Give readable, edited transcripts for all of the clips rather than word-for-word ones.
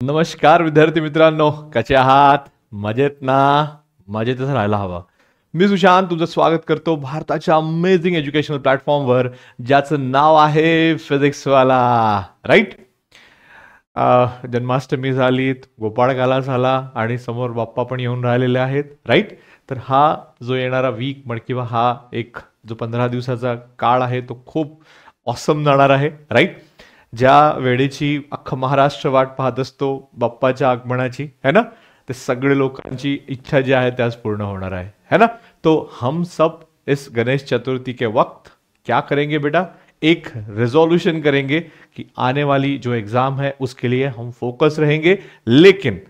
नमस्कार विद्यार्थी मित्रांनो, कसे आहात? मजेत ना? मजेतच राहायला हवं. मी सुशांत तुमचं स्वागत करतो भारताच्या अमेझिंग एज्युकेशनल प्लॅटफॉर्मवर, ज्याचं नाव आहे फिजिक्सवाला. राईट. जन्माष्टमी झालीत, गोपाळकाला झाला आणि समोर बाप्पा पण येऊन राहिलेले आहेत. राईट. तर हा जो येणारा वीक किंवा हा एक जो 15 दिवसाचा काळ आहे तो खूप ऑसम जाणार आहे. राईट. ज्या वेळेची अख्खं महाराष्ट्र वाट पाहत असतो बाप्पाच्या आगमनाची, है ना, ते सगळे लोकांची इच्छा जी आहे त्याच पूर्ण होणार आहे, है ना. तो हम सब इस गणेश चतुर्थी के वक्त क्या करेंगे बेटा? एक रेजोल्यूशन करेंगे कि आने वाली जो एग्जाम है उसके लिए हम फोकस रहेंगे, लेकिन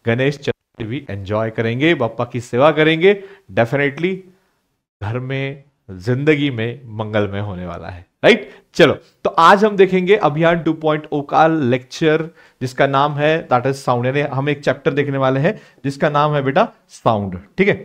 गणेश चतुर्थी भी एंजॉय करेंगे, बाप्पा की सेवा करेंगे. डेफिनेटली घर में, जिंदगी में मंगलमय होने वाला है. राइट. चलो, तो आज हम देखेंगे अभियान 2.0 का लेक्चर, जिसका नाम है दैट इज साउंड. यानी हम एक चैप्टर देखने वाले हैं जिसका नाम है बेटा साउंड. ठीक है.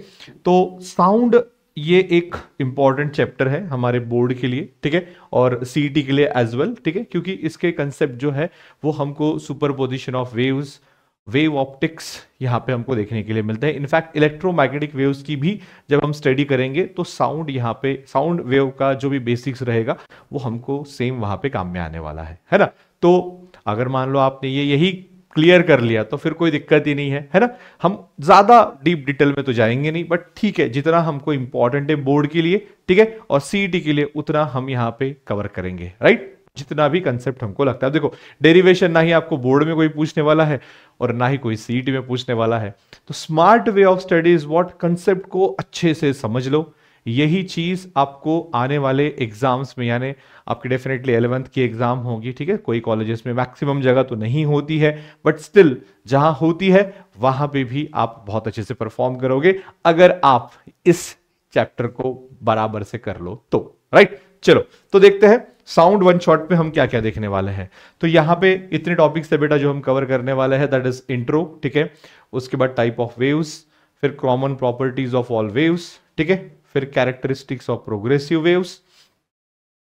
तो साउंड ये एक इंपॉर्टेंट चैप्टर है हमारे बोर्ड के लिए. ठीक है. और सीईटी के लिए एज वेल. ठीक है. क्योंकि इसके कंसेप्ट जो है वो हमको superposition of waves, wave optics यहाँ पे हमको देखने के लिए मिलता है. इनफैक्ट इलेक्ट्रोमैग्नेटिक वेव्स की भी जब हम स्टडी करेंगे तो साउंड, यहाँ पे साउंड वेव का जो भी बेसिक्स रहेगा वो हमको सेम वहां पे काम में आने वाला है ना. तो अगर मान लो आपने यही क्लियर कर लिया तो फिर कोई दिक्कत ही नहीं है ना. हम ज्यादा डीप डिटेल में तो जाएंगे नहीं, बट ठीक है, जितना हमको इंपॉर्टेंट है बोर्ड के लिए, ठीक है, और सीईटी के लिए उतना हम यहाँ पे कवर करेंगे. राइट. जितना भी कंसेप्ट हमको लगता है. देखो, डेरिवेशन ना ही आपको बोर्ड में कोई पूछने वाला है और ना ही कोई सीईटी में पूछने वाला है. तो smart way of study is what, concept को अच्छे से समझ लो. यही चीज आपको आने वाले एग्जाम्स में, यानी आपकी डेफिनेटली 11th की एग्जाम होगी. ठीक है. कोई कॉलेजेस में, मैक्सिमम जगह तो नहीं होती है, बट स्टिल जहां होती है वहां पे भी आप बहुत अच्छे से परफॉर्म करोगे अगर आप इस चैप्टर को बराबर से कर लो तो. राइट. चलो, तो देखते हैं साउंड वन शॉट पे हम क्या क्या देखने वाले हैं. तो यहां पे इतने टॉपिक्स है बेटा जो हम कवर करने वाले हैं. That is intro. ठीक है. उसके बाद टाइप ऑफ वेव्स, फिर common properties of all waves. ठीक है. फिर characteristics of progressive waves.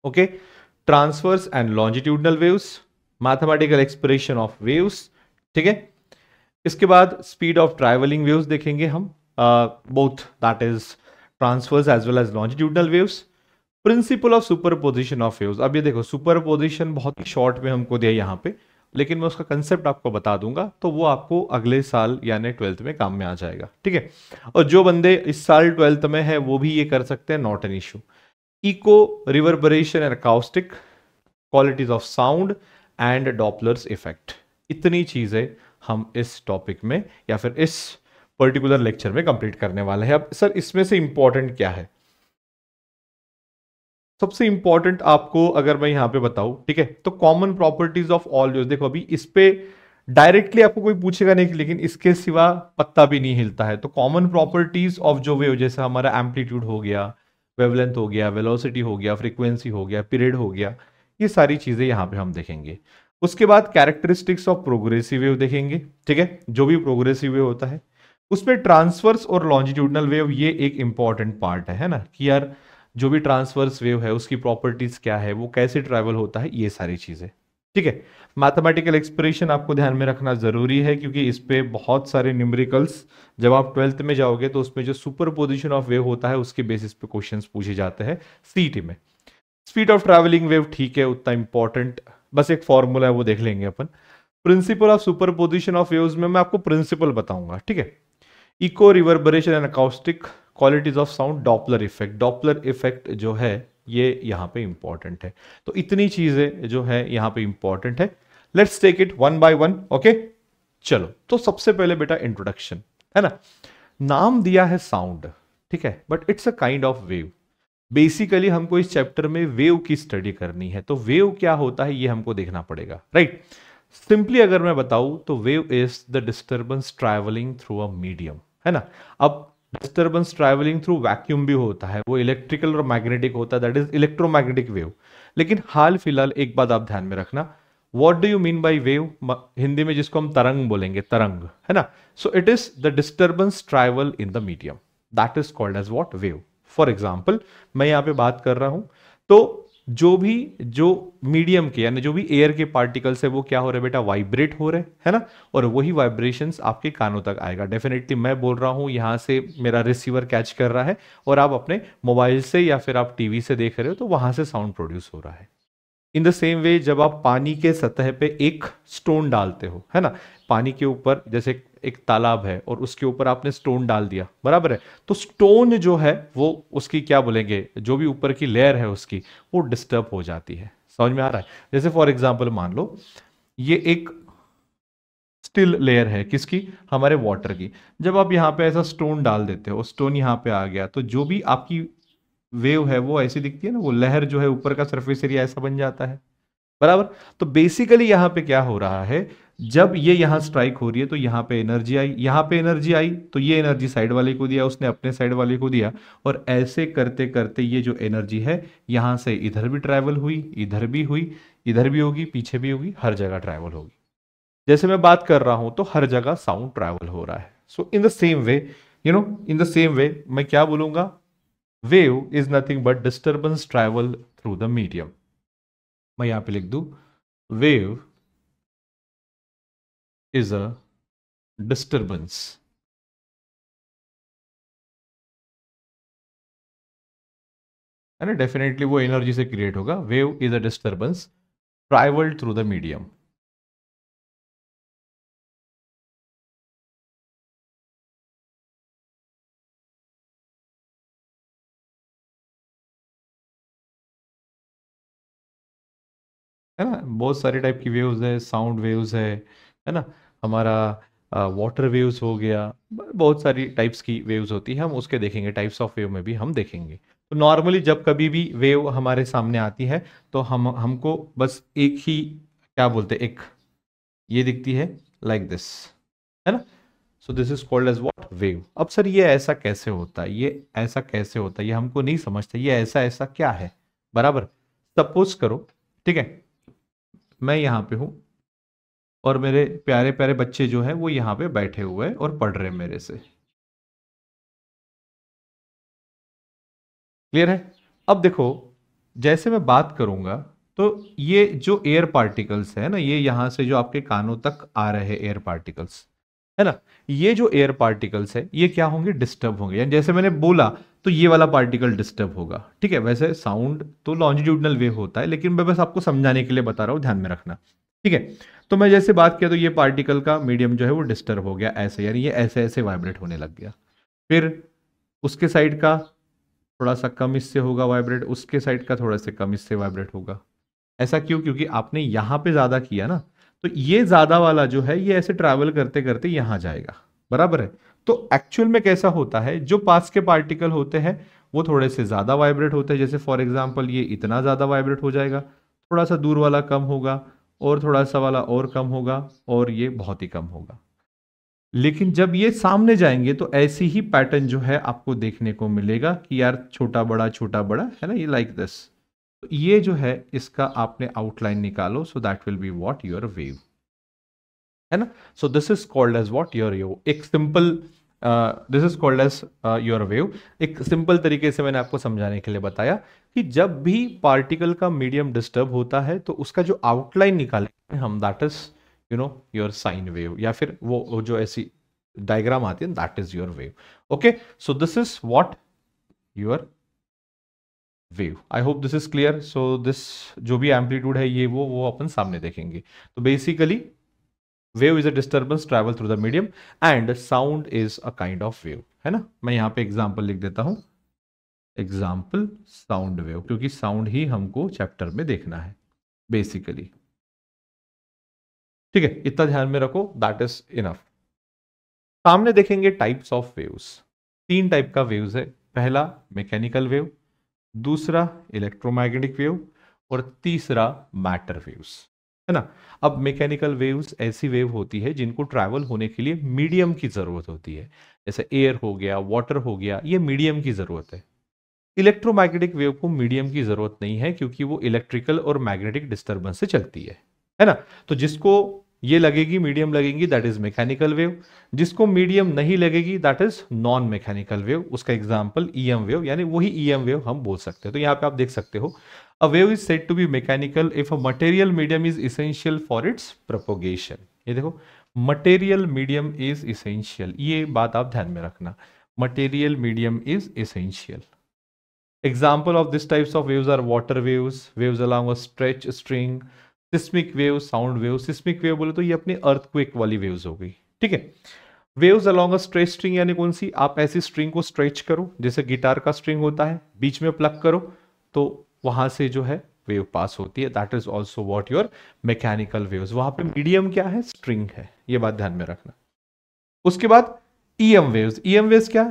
Okay. Transverse and longitudinal waves, mathematical expression of waves. ठीक है. इसके बाद स्पीड ऑफ ट्रैवलिंग वेव्स देखेंगे हम, both that is transverse as well as longitudinal waves. Principle of superposition of waves. अब ये देखो, superposition बहुत ही शॉर्ट में हमको दिया यहाँ पे, लेकिन मैं उसका कंसेप्ट आपको बता दूंगा तो वो आपको अगले साल यानी 12th में काम में आ जाएगा. ठीक है. और जो बंदे इस साल 12th में है वो भी ये कर सकते हैं, not an issue. Echo, reverberation and acoustic, qualities of sound and Doppler's effect. इतनी चीजें हम इस टॉपिक में या फिर इस पर्टिकुलर लेक्चर में कंप्लीट करने वाले हैं. अब सर इसमें से इंपॉर्टेंट क्या है? सबसे इंपॉर्टेंट आपको अगर मैं यहां पे बताऊं, ठीक है, तो common properties of all waves. देखो, अभी इस पे डायरेक्टली आपको कोई पूछेगा नहीं, लेकिन इसके सिवा पत्ता भी नहीं हिलता है. तो कॉमन प्रॉपर्टीज ऑफ जो वेव, जैसे हमारा एम्पलीट्यूड हो गया, वेवलेंथ हो गया, वेलोसिटी हो गया, फ्रीक्वेंसी हो गया, पीरियड हो गया, ये सारी चीजें यहां पे हम देखेंगे. उसके बाद कैरेक्टरिस्टिक्स ऑफ प्रोग्रेसिव वेव देखेंगे. ठीक है. जो भी प्रोग्रेसिव वेव होता है उसमें ट्रांसवर्स और लॉन्जिट्यूडनल वेव, ये एक इंपॉर्टेंट पार्ट है ना, कि यार जो भी ट्रांसवर्स वेव है उसकी प्रॉपर्टीज क्या है, वो कैसे ट्रैवल होता है, ये सारी चीजें. ठीक है. मैथमेटिकल एक्सप्रेशन आपको ध्यान में रखना जरूरी है, क्योंकि इस पे बहुत सारे न्यूमेरिकल्स, जब आप 12th में जाओगे तो उसमें जो सुपरपोजिशन ऑफ वेव होता है उसके बेसिस पे क्वेश्चंस पूछे जाते हैं सीईटी में. स्पीड ऑफ ट्रैवलिंग वेव, ठीक है, उतना इंपॉर्टेंट, बस एक फॉर्मूला है वो देख लेंगे अपन. Principle of superposition of waves में मैं आपको प्रिंसिपल बताऊंगा. ठीक है. Echo, reverberation and acoustic, qualities of sound, Doppler effect. Doppler effect जो है ये यहां पे इंपॉर्टेंट है. तो इतनी चीजें जो है यहां पे इंपॉर्टेंट है. Let's take it one by one. Okay. चलो, तो सबसे पहले बेटा इंट्रोडक्शन, है ना. नाम दिया है साउंड, ठीक है, but it's a kind of wave. Basically हमको इस चैप्टर में वेव की स्टडी करनी है, तो वेव क्या होता है ये हमको देखना पड़ेगा. राइट. सिंपली अगर मैं बताऊं तो wave is the disturbance travelling through a medium, है ना. अब डिस्टर्बेंस ट्रैवलिंग थ्रू वैक्यूम भी होता है, वो इलेक्ट्रिकल और मैग्नेटिक होता है, दैट इज इलेक्ट्रोमैग्नेटिक वेव. लेकिन हाल फिलहाल एक बात आप ध्यान में रखना, what do you mean by wave, Hindi में जिसको हम तरंग बोलेंगे, तरंग, है ना. So it is the disturbance travel in the medium, that is called as what, wave. For example मैं यहां पे बात कर रहा हूं तो जो मीडियम के यानी जो भी एयर के पार्टिकल्स है वो क्या हो रहे हैं बेटा, वाइब्रेट हो रहे हैं, है ना, और वही वाइब्रेशंस आपके कानों तक आएगा। डेफिनेटली मैं बोल रहा हूं यहां से मेरा रिसीवर कैच कर रहा है और आप अपने मोबाइल से या फिर आप टीवी से देख रहे हो तो वहां से साउंड प्रोड्यूस हो रहा है। इन द सेम वे जब आप पानी के सतह पे एक स्टोन डालते हो, है ना, पानी के ऊपर जैसे एक तालाब है और उसके ऊपर आपने स्टोन डाल दिया, बराबर है, तो स्टोन जो है वो उसकी क्या बोलेंगे, जो भी ऊपर की लेयर है उसकी वो डिस्टर्ब हो जाती है। समझ में आ रहा है? जैसे फॉर एग्जाम्पल मान लो ये एक स्टिल लेयर है किसकी, हमारे वाटर की। जब आप यहाँ पे ऐसा स्टोन डाल देते हो, स्टोन यहाँ पे आ गया, तो जो भी आपकी वेव है वो ऐसी दिखती है ना, वो लहर जो है ऊपर का सरफेस एरिया ऐसा बन जाता है, बराबर। तो बेसिकली यहां पे क्या हो रहा है, जब ये यहां स्ट्राइक हो रही है तो यहां पे एनर्जी आई, यहां पे एनर्जी आई तो ये एनर्जी साइड वाले को दिया, उसने अपने साइड वाले को दिया, और ऐसे करते करते ये जो एनर्जी है यहां से इधर भी ट्रैवल हुई, इधर भी हुई, इधर भी होगी, पीछे भी होगी, हर जगह ट्रैवल होगी। जैसे मैं बात कर रहा हूं तो हर जगह साउंड ट्रैवल हो रहा है। So in the same way, in the same way मैं क्या बोलूंगा, wave is nothing but disturbance travel through the medium. मैं यहां पे लिख दूं, वेव इज अ डिस्टर्बेंस है ना, डेफिनेटली वो एनर्जी से क्रिएट होगा। Wave is a disturbance travelled through the medium. है ना, बहुत सारे टाइप की वेव्स है, साउंड वेव्स है ना, हमारा वाटर वेव्स हो गया, बहुत सारी टाइप्स की वेव्स होती है, हम उसके देखेंगे, टाइप्स ऑफ वेव में भी हम देखेंगे। तो नॉर्मली जब कभी भी वेव हमारे सामने आती है तो हमको बस एक ही क्या बोलते हैं, एक ये दिखती है लाइक दिस, है ना। So this is called as what, wave. अब सर ये ऐसा कैसे होता है, ये ऐसा कैसे होता है, ये हमको नहीं समझते, ये ऐसा ऐसा क्या है, बराबर। सपोज करो, ठीक है, मैं यहाँ पे हूँ और मेरे प्यारे प्यारे बच्चे जो है वो यहाँ पे बैठे हुए हैं और पढ़ रहे हैं मेरे से, क्लियर है। अब देखो, जैसे मैं बात करूंगा तो ये जो एयर पार्टिकल्स है ना, ये यहां से जो आपके कानों तक आ रहे हैं एयर पार्टिकल्स, है ना, ये जो एयर पार्टिकल्स है ये क्या होंगे, डिस्टर्ब होंगे। यानी जैसे मैंने बोला तो ये वाला पार्टिकल डिस्टर्ब होगा, ठीक है। वैसे साउंड तो लॉन्जिट्यूडनल वेव होता है, लेकिन मैं बस आपको समझाने के लिए बता रहा हूं, ध्यान में रखना, ठीक है। तो मैं जैसे बात किया तो ये पार्टिकल का मीडियम जो है वो डिस्टर्ब हो गया ऐसे, यानी ये ऐसे ऐसे वाइब्रेट होने लग गया। फिर उसके साइड का थोड़ा सा कम इससे होगा वाइब्रेट, उसके साइड का थोड़ा सा कम इससे वाइब्रेट होगा। ऐसा क्यों, क्योंकि आपने यहां पे ज्यादा किया ना, तो ये ज्यादा वाला जो है ये ऐसे ट्रैवल करते करते यहां जाएगा, बराबर है। तो एक्चुअल में कैसा होता है, जो पास के पार्टिकल होते हैं वो थोड़े से ज्यादा वाइब्रेट होते हैं, जैसे फॉर एग्जाम्पल ये इतना ज्यादा वाइब्रेट हो जाएगा, थोड़ा सा दूर वाला कम होगा, और थोड़ा सा वाला और कम होगा, और ये बहुत ही कम होगा। लेकिन जब ये सामने जाएंगे तो ऐसी ही पैटर्न जो है आपको देखने को मिलेगा कि यार छोटा बड़ा है ना, ये लाइक दिस। तो ये जो है इसका आपने आउटलाइन निकालो, so that will be what, your wave, है ना। So this is called as what, your wave. एक simple, this is called as your wave. एक सिंपल तरीके से मैंने आपको समझाने के लिए बताया कि जब भी पार्टिकल का मीडियम डिस्टर्ब होता है तो उसका जो आउटलाइन निकालेंगे हम, that is your sine wave, या फिर वो जो ऐसी डायग्राम आती है, that is your wave. Okay, so this is what, your wave. I hope this is clear. So this जो भी एम्पलीट्यूड है ये वो अपन सामने देखेंगे। तो basically wave is a disturbance travel through the medium and sound is a kind of wave, है ना। मैं यहां पे एग्जांपल लिख देता हूं, एग्जाम्पल साउंड वेव, क्योंकि साउंड ही हमको चैप्टर में देखना है बेसिकली, ठीक है। इतना ध्यान में रखो, दैट इज इनफ। सामने देखेंगे टाइप्स ऑफ वेव्स। तीन टाइप का वेव्स है, पहला मैकेनिकल वेव, दूसरा इलेक्ट्रोमैग्नेटिक वेव, और तीसरा मैटर वेव्स, है ना। अब मैकेनिकल वेव्स ऐसी वेव होती है जिनको ट्रैवल होने के लिए मीडियम की जरूरत होती है, जैसे एयर हो गया, वाटर हो गया, ये मीडियम की जरूरत है। इलेक्ट्रोमैग्नेटिक वेव को मीडियम की जरूरत नहीं है क्योंकि वो इलेक्ट्रिकल और मैग्नेटिक डिस्टर्बेंस से चलती है ना। तो जिसको ये लगेगी, मीडियम लगेगी, दैट इज मैकेनिकल वेव। जिसको मीडियम नहीं लगेगी that is non mechanical wave. उसका एग्जांपल ईएम वेव, यानी वही ईएम वेव हम बोल सकते हैं। तो यहाँ पे आप देख सकते हो a wave is said to be mechanical if a material medium is essential for its propagation. ये देखो, मटेरियल मीडियम इज इसेंशियल, ये बात आप ध्यान में रखना, material medium is essential. Example of this types of waves are water waves, waves along a stretch string, seismic wave, sound wave. Seismic wave बोले तो ये अपनी अर्थक्वेक वाली वेव्स हो गई, ठीक है। Waves along a stretch string यानी कौन सी, आप ऐसी स्ट्रिंग को स्ट्रेच करो जैसे गिटार का स्ट्रिंग होता है, बीच में प्लग करो तो वहां से जो है वेव पास होती है, that is also what your mechanical waves. वहां पे मीडियम क्या है, स्ट्रिंग है, ये बात ध्यान में रखना। उसके बाद EM waves. EM waves क्या?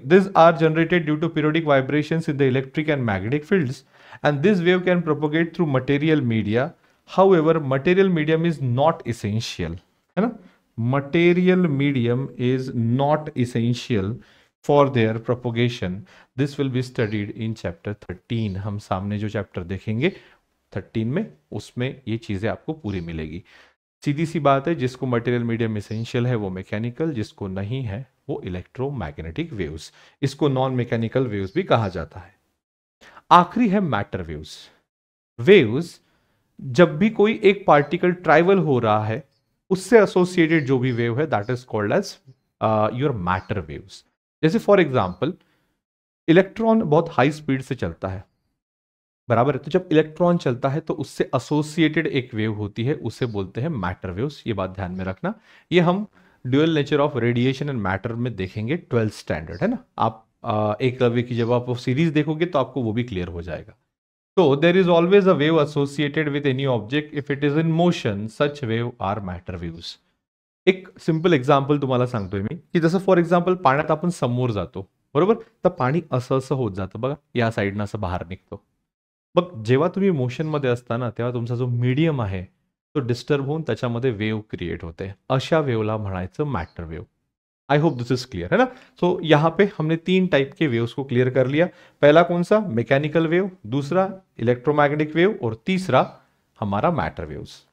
These are generated due to periodic vibrations in the electric and magnetic fields, and this wave can propagate through material media. However, material medium is not essential, है ना? Material medium is not essential for their propagation. This will be studied in chapter 13. हम सामने जो chapter देखेंगे 13 में, उसमें ये चीजें आपको पूरी मिलेगी। सीधी सी बात है, जिसको मटेरियल मीडियम एसेंशियल है वो मैकेनिकल, जिसको नहीं है वो इलेक्ट्रोमैग्नेटिक वेव्स। इसको नॉन मैकेनिकल वेव्स भी कहा जाता है। आखिरी है मैटर वेव्स। वेव्स जब भी कोई एक पार्टिकल ट्रैवल हो रहा है उससे एसोसिएटेड जो भी वेव है that is called as your matter waves. जैसे फॉर एग्जांपल इलेक्ट्रॉन बहुत हाई स्पीड से चलता है, बराबर है, तो जब इलेक्ट्रॉन चलता है तो उससे एसोसिएटेड एक वेव होती है, उसे बोलते हैं मैटर वेव्स। ये बात ध्यान में रखना। ये हम dual nature of radiation and matter में देखेंगे 12th स्टैंडर्ड, है ना। आप एकलव्य की जब आप सीरीज देखोगे तो आपको वो भी क्लियर हो जाएगा। तो there is always a wave associated with any object if it is in motion, such wave are matter waves. एक सिंपल एक्झाम्पल तुम्हाला सांगतोय मी, की जसं फॉर एक्झाम्पल पाण्यात आपण समोर जातो, बरोबर, तर पाणी असं असं होत जातं बघा, या साईडनं असं बाहेर निघतो। मग जेव्हा तुम्ही मोशनमध्ये असता ना, तेव्हा तुमचा जो मीडियम आहे तो डिस्टर्ब होऊन त्याच्यामध्ये वेव क्रिएट होते, अशा वेवला म्हणायचं matter wave. I hope this is clear, है ना। सो यहाँ पे हमने 3 टाइप के वेव्स को क्लियर कर लिया। पहला कौन सा, मैकेनिकल वेव, दूसरा इलेक्ट्रोमैग्नेटिक वेव, और तीसरा हमारा मैटर वेव्स।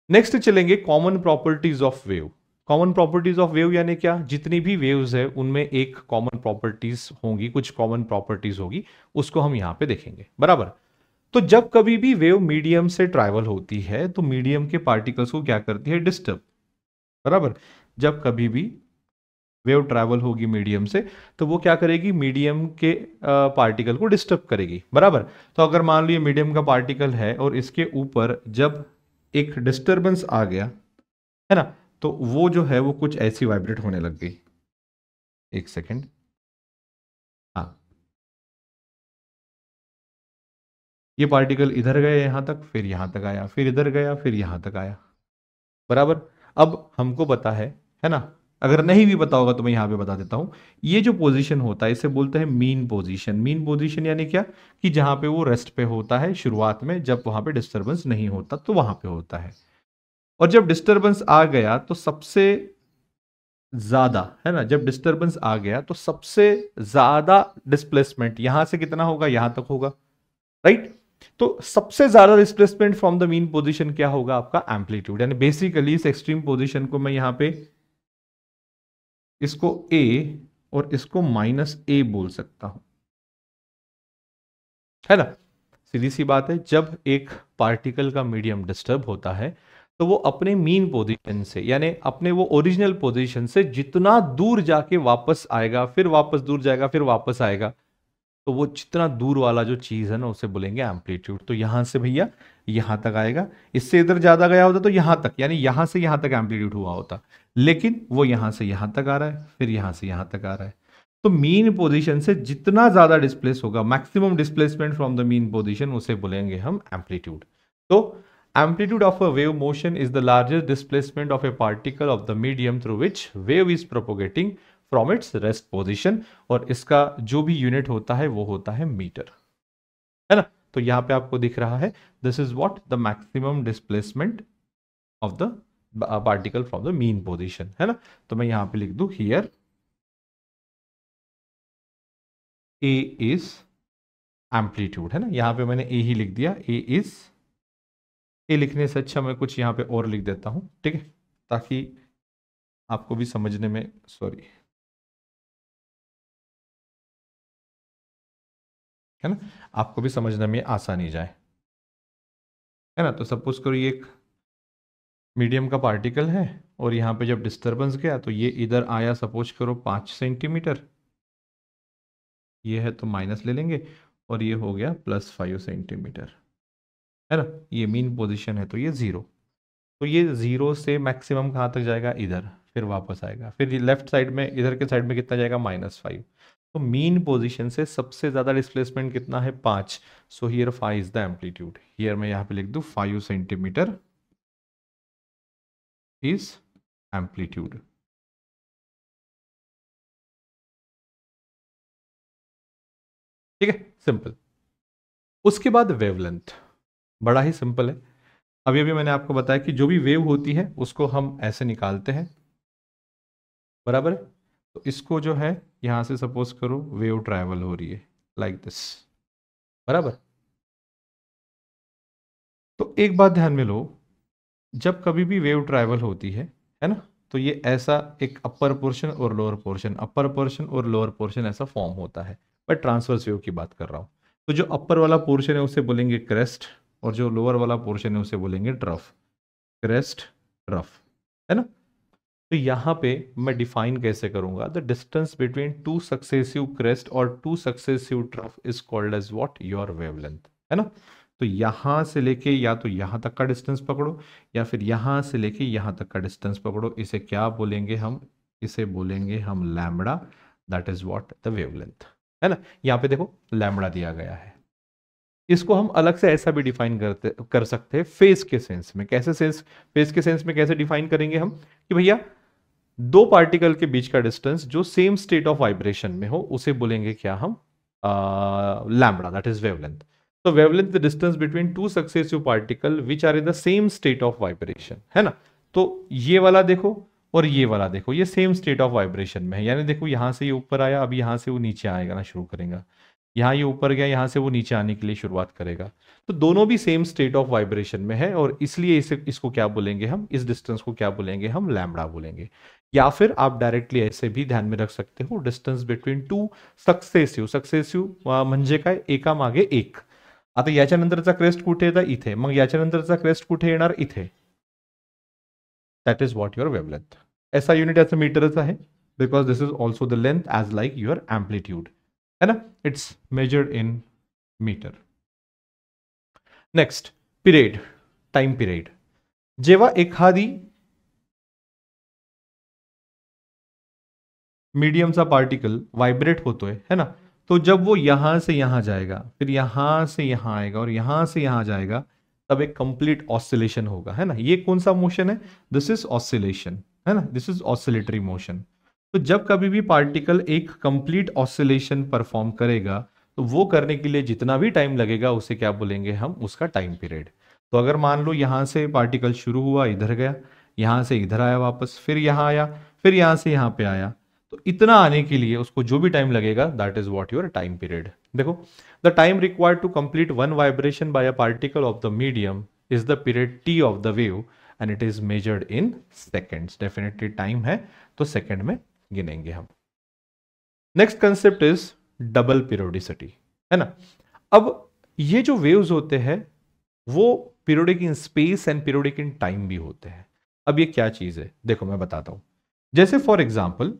नेक्स्ट चलेंगे common properties of wave. Common properties of wave यानी क्या, जितनी भी वेव्स है उनमें एक कॉमन प्रॉपर्टीज होंगी, कुछ कॉमन प्रॉपर्टीज होगी, उसको हम यहां पे देखेंगे, बराबर। तो जब कभी भी वेव मीडियम से ट्रैवल होती है तो मीडियम के पार्टिकल्स को क्या करती है, डिस्टर्ब, बराबर। जब कभी भी वेव ट्रैवल होगी मीडियम से तो वो क्या करेगी, मीडियम के पार्टिकल को डिस्टर्ब करेगी, बराबर। तो अगर मान लो ये मीडियम का पार्टिकल है और इसके ऊपर जब एक डिस्टर्बेंस आ गया, है ना, तो वो जो है वो कुछ ऐसी वाइब्रेट होने लग गई। एक सेकेंड, हाँ, ये पार्टिकल इधर गए यहां तक, फिर यहां तक आया, फिर इधर गया, फिर यहां तक आया, बराबर। अब हमको पता है ना, अगर नहीं भी पता होगा तो मैं यहां पे बता देता हूं। ये जो पोजीशन होता है इसे बोलते हैं मीन पोजीशन। मीन पोजीशन यानी क्या, कि जहां पे वो रेस्ट पे होता है शुरुआत में, जब वहां पे डिस्टर्बेंस नहीं होता तो वहां पे होता है। और जब डिस्टर्बेंस आ गया तो सबसे ज्यादा, है ना, जब डिस्टर्बेंस आ गया तो सबसे ज्यादा डिस्प्लेसमेंट यहां से कितना होगा, यहां तक होगा, राइट। तो सबसे ज्यादा displacement from the mean position क्या होगा, आपका एम्पलीट्यूड। यानी बेसिकली इस एक्सट्रीम पोजीशन को मैं यहां पे इसको ए और इसको -a बोल सकता हूं, है ना। सीधी सी बात है, जब एक पार्टिकल का मीडियम डिस्टर्ब होता है तो वो अपने मीन पोजीशन से, यानी अपने वो ओरिजिनल पोजीशन से जितना दूर जाके वापस आएगा, फिर वापस दूर जाएगा, फिर वापस आएगा, तो वो जितना दूर वाला जो चीज है ना उसे बोलेंगे एम्पलीट्यूड। तो यहां से भैया यहां तक आएगा, इससे इधर ज्यादा गया होता तो यहां तक, यानी यहां से यहां तक एम्पलीट्यूड हुआ होता, लेकिन वो यहां से यहां तक आ रहा है, फिर यहां से यहां तक आ रहा है। तो मीन पोजीशन से जितना ज्यादा डिस्प्लेस होगा, maximum displacement from the mean position, उसे बोलेंगे हम एम्पलीट्यूड। तो amplitude of a wave motion is the largest displacement of a particle of the medium through which wave is propagating from its rest position, और इसका जो भी unit होता है वो होता है मीटर, है ना। तो यहां पे आपको दिख रहा है, this is what the maximum displacement of the particle from the mean position, है ना। तो मैं यहां पे लिख दूं हियर ए इज एम्पलीट्यूड, है ना। यहां पे मैंने ए ही लिख दिया, ए इज, ए लिखने से अच्छा मैं कुछ यहां पे और लिख देता हूं, ठीक है, ताकि आपको भी समझने में, सॉरी, है ना, आपको भी समझने में आसानी जाए, है ना। तो सपोज करो ये एक मीडियम का पार्टिकल है और यहाँ पे जब डिस्टरबेंस गया तो ये इधर आया, सपोज करो 5 सेंटीमीटर, ये है तो माइनस ले लेंगे, और ये हो गया +5 सेंटीमीटर, है ना। ये मीन पोजीशन है तो ये 0, तो ये 0 से मैक्सिमम कहाँ तक जाएगा, इधर, फिर वापस आएगा, फिर लेफ्ट साइड में, इधर के साइड में कितना जाएगा, -5। तो मीन पोजीशन से सबसे ज़्यादा डिस्प्लेसमेंट कितना है, 5। So here 5 is the amplitude. Here मैं यहाँ पे लिख दूँ 5 सेंटीमीटर इज एम्पलीट्यूड। ठीक है, सिंपल। उसके बाद वेवलेंथ, बड़ा ही सिंपल है। अभी अभी मैंने आपको बताया कि जो भी वेव होती है उसको हम ऐसे निकालते हैं, बराबर है। तो इसको जो है यहां से सपोज करो वेव ट्रैवल हो रही है लाइक दिस, बराबर। तो एक बात ध्यान में लो, जब कभी भी वेव ट्रैवल होती है ना, तो ये ऐसा एक अपर पोर्शन और लोअर पोर्शन, अपर पोर्शन और लोअर पोर्शन ऐसा फॉर्म होता है। मैं ट्रांसवर्स वेव की बात कर रहा हूँ। तो जो अपर वाला पोर्शन है उसे बोलेंगे क्रेस्ट, और जो लोअर वाला पोर्शन है उसे बोलेंगे ट्रफ। क्रेस्ट, ट्रफ, है ना। तो यहाँ पे मैं डिफाइन कैसे करूंगा, the distance between two successive crest और two successive trough is called as what, your wavelength, है ना। तो यहां से लेके या तो यहां तक का डिस्टेंस पकड़ो, या फिर यहां से लेके यहां तक का डिस्टेंस पकड़ो, इसे क्या बोलेंगे हम, इसे बोलेंगे हम lambda, that is what the wavelength, है ना। यहाँ पे देखो लैम्बडा दिया गया है। इसको हम अलग से ऐसा भी डिफाइन कर सकते हैं फेज के सेंस में। कैसे सेंस, फेज के सेंस में कैसे डिफाइन करेंगे हम, कि भैया दो पार्टिकल के बीच का डिस्टेंस जो सेम स्टेट ऑफ वाइब्रेशन में हो उसे बोलेंगे क्या हम, लैम्बडा, दैट इज वेवलेंथ। तो wavelength the distance between two successive particle which are in the same state of vibration, है ना। तो ये वाला देखो और ये वाला देखो, ये सेम स्टेट ऑफ वाइब्रेशन में है, यानी देखो यहां से ये ऊपर आया, अब यहां से वो नीचे आएगा ना, शुरू करेगा, यहाँ ये ऊपर गया, यहां से वो नीचे आने के लिए शुरुआत करेगा। तो दोनों भी सेम स्टेट ऑफ वाइब्रेशन में है, और इसलिए इसको क्या बोलेंगे हम, इस डिस्टेंस को क्या बोलेंगे हम, लैम्बडा बोलेंगे। या फिर आप डायरेक्टली ऐसे भी ध्यान में रख सकते हो, distance between two successive, successive म्हणजे काय, एका मागे एक। आता याच्या नंतरचा क्रेस्ट कुठे येतात, इथे, मग याच्या नंतरचा क्रेस्ट कुठे येणार, इथे। That is what your wavelength. ऐसा युनिट याचं मीटरच आहे, because this is also the length as like your amplitude, है ना। It's measured in metre. Next, period, time period. जेव्हा एखादी मीडियम सा पार्टिकल वाइब्रेट होतो है ना, तो जब वो यहां से यहां जाएगा, फिर यहां से यहां आएगा और यहां से यहां जाएगा, तब एक कंप्लीट ऑसिलेशन होगा, है ना। ये कौन सा मोशन है, दिस इज ऑसिलेशन, है ना, दिस इज ऑसिलेटरी मोशन। तो जब कभी भी पार्टिकल एक कंप्लीट ऑसिलेशन परफॉर्म करेगा, तो वो करने के लिए जितना भी टाइम लगेगा उसे क्या बोलेंगे हम, उसका टाइम पीरियड। तो अगर मान लो यहां से पार्टिकल शुरू हुआ, इधर गया, यहां से इधर आया वापस, फिर यहां आया, फिर यहां से यहां पे आया, तो इतना आने के लिए उसको जो भी टाइम लगेगा, that is what your time period. देखो, the time required to complete one vibration by a particle of the medium is the period T of the wave, and it is measured in seconds. Definitely time है तो second में गिनेंगे हम। Next concept is double periodicity, है ना। अब ये जो वेव्स होते हैं वो periodic in space and periodic in time भी होते हैं। अब ये क्या चीज है, देखो मैं बताता हूं। जैसे फॉर एग्जाम्पल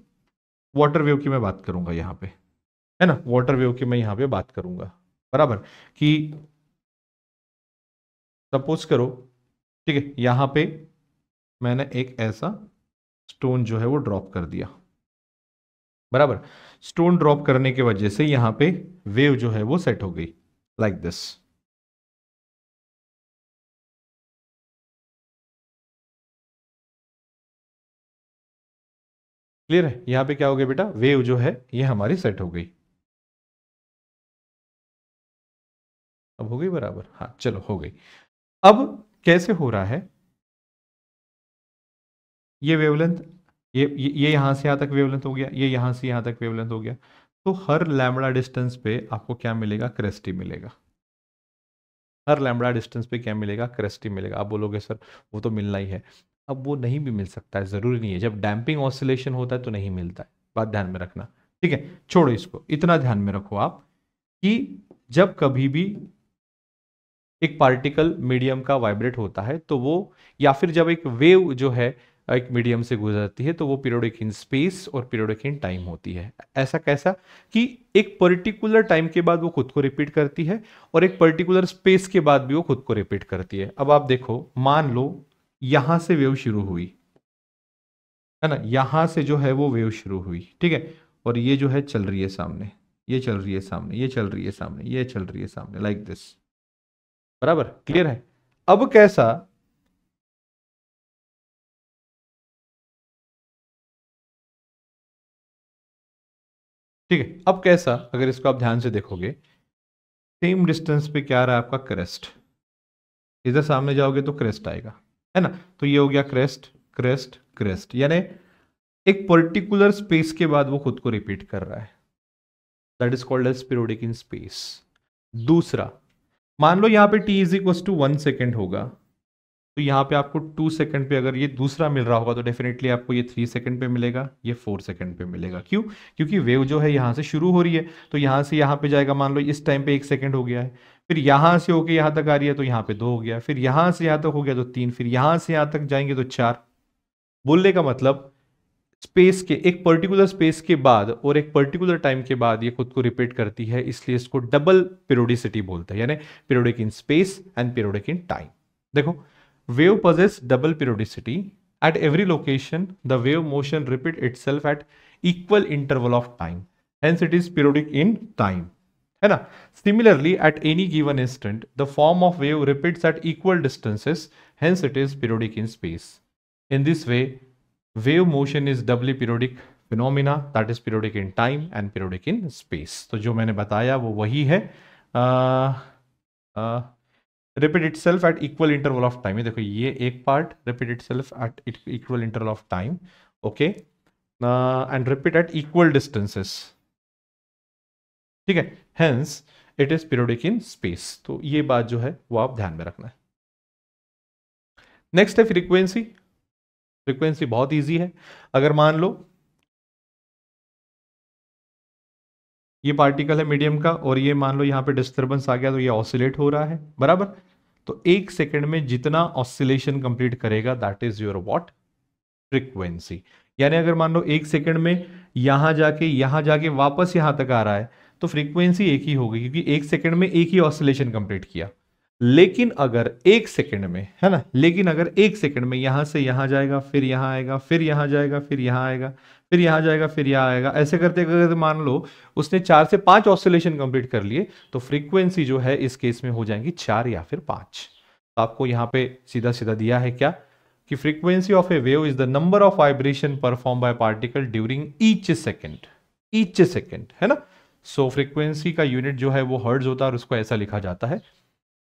वाटर वेव की मैं बात करूंगा यहां पे, है ना, वाटर वेव की मैं यहां पे बात करूंगा, बराबर, कि सपोज करो, ठीक है, यहां पे मैंने एक ऐसा स्टोन जो है वो ड्रॉप कर दिया, बराबर। स्टोन ड्रॉप करने की वजह से यहां पे वेव जो है वो सेट हो गई लाइक दिस। क्लियर है, यहां पे क्या हो गया बेटा, वेव जो है ये हमारी सेट हो गई। अब हो गई बराबर, हाँ चलो हो गई। अब कैसे हो रहा है, ये वेवलेंथ, ये यहां से यहां तक वेवलेंथ हो गया, ये यहां से यहां तक वेवलेंथ हो गया। तो हर लैम्बडा डिस्टेंस पे आपको क्या मिलेगा, क्रेस्ट ही मिलेगा। हर लैम्बडा डिस्टेंस पे क्या मिलेगा, क्रेस्ट ही मिलेगा। आप बोलोगे सर वो तो मिलना ही है, अब वो नहीं भी मिल सकता है, जरूरी नहीं है। जब डैम्पिंग ऑसिलेशन होता है तो नहीं मिलता है, बात ध्यान में रखना, ठीक है। छोड़ो इसको, इतना ध्यान में रखो आप कि जब कभी भी एक पार्टिकल मीडियम का वाइब्रेट होता है तो वो, या फिर जब एक वेव जो है एक मीडियम से गुजरती है तो वो पीरियोडिक इन स्पेस और पीरियोडिक इन टाइम होती है। ऐसा कैसा कि एक पर्टिकुलर टाइम के बाद वो खुद को रिपीट करती है और एक पर्टिकुलर स्पेस के बाद भी वो खुद को रिपीट करती है। अब आप देखो, मान लो यहां से वेव शुरू हुई, है ना, यहां से जो है वो वेव शुरू हुई, ठीक है, और ये जो है चल रही है सामने, ये चल रही है सामने, ये चल रही है सामने, ये चल रही है सामने, लाइक दिस। बराबर क्लियर है? अब कैसा, ठीक है, अब कैसा, अगर इसको आप ध्यान से देखोगे, सेम डिस्टेंस पे क्या आ रहा है आपका क्रेस्ट, इधर सामने जाओगे तो क्रेस्ट आएगा, है ना, तो ये हो गया क्रेस्ट, क्रेस्ट, क्रेस्ट, यानी एक पर्टिकुलर स्पेस के बाद वो खुद को रिपीट कर रहा है। That is called as periodic in space. दूसरा, मान लो यहां पे t is equal to 1 second होगा, तो यहाँ पे आपको 2 सेकंड पे अगर ये दूसरा मिल रहा होगा तो डेफिनेटली आपको ये 3 सेकंड पे मिलेगा, ये 4 सेकंड पे मिलेगा। क्यों? क्योंकि वेव जो है यहाँ से शुरू हो रही है, तो यहाँ से यहाँ पे जाएगा, मान लो इस टाइम पे 1 सेकंड हो गया है, फिर यहाँ से होके यहाँ तक आ रही है तो यहाँ पे 2 हो गया, फिर यहाँ से यहाँ तक हो गया तो 3, फिर यहाँ से यहाँ तक जाएंगे तो 4। बोलने का मतलब स्पेस के, एक पर्टिकुलर स्पेस के बाद और एक पर्टिकुलर टाइम के बाद ये खुद को रिपीट करती है, इसलिए इसको डबल पीरियोडिसिटी बोलते हैं, यानी periodic in space and periodic in time. देखो, wave possess double periodicity. At every location, the wave motion repeat itself at equal interval of time. Hence, it is periodic in time. है ना? Similarly, at any given instant, the form of wave repeats at equal distances. Hence, it is periodic in space. In this way, wave motion is doubly periodic phenomena, that is periodic in time and periodic in space. तो जो मैंने बताया वो वही है। Repeat itself at equal interval of time. ये देखो, ये एक part repeat itself at equal interval of time, okay, and repeat at equal distances, ठीक है, hence it is periodic in space. तो ये बात जो है वो आप ध्यान में रखना है। नेक्स्ट है फ्रीक्वेंसी। फ्रीक्वेंसी बहुत इजी है। अगर मान लो ये पार्टिकल है मीडियम का और ये मान लो यहां पे डिस्टर्बेंस आ गया तो ये ऑसिलेट हो रहा है, बराबर, तो 1 सेकंड में जितना ऑसिलेशन कंप्लीट करेगा that is your what, frequency. यानी अगर मान लो 1 सेकंड में यहां जाके वापस यहां तक आ रहा है तो फ्रीक्वेंसी एक ही होगी, क्योंकि 1 सेकंड में एक ही ऑसिलेशन कंप्लीट किया। लेकिन अगर 1 सेकंड में, है ना, लेकिन अगर 1 सेकंड में यहां से यहां जाएगा, फिर यहां आएगा, फिर यहां जाएगा, फिर यहां आएगा, फिर यहां जाएगा, फिर यहां आएगा, ऐसे करते करते मान लो उसने 4 से 5 ऑसिलेशन कंप्लीट कर लिए, तो फ्रीक्वेंसी जो है इस केस में हो जाएंगी 4 या फिर 5। तो आपको यहां पे सीधा सीधा दिया है क्या, कि frequency of a wave is the number of vibration perform by particle during each second, each second, है ना। सो फ्रीक्वेंसी का यूनिट जो है वो हर्ट्ज होता है और उसको ऐसा लिखा जाता है।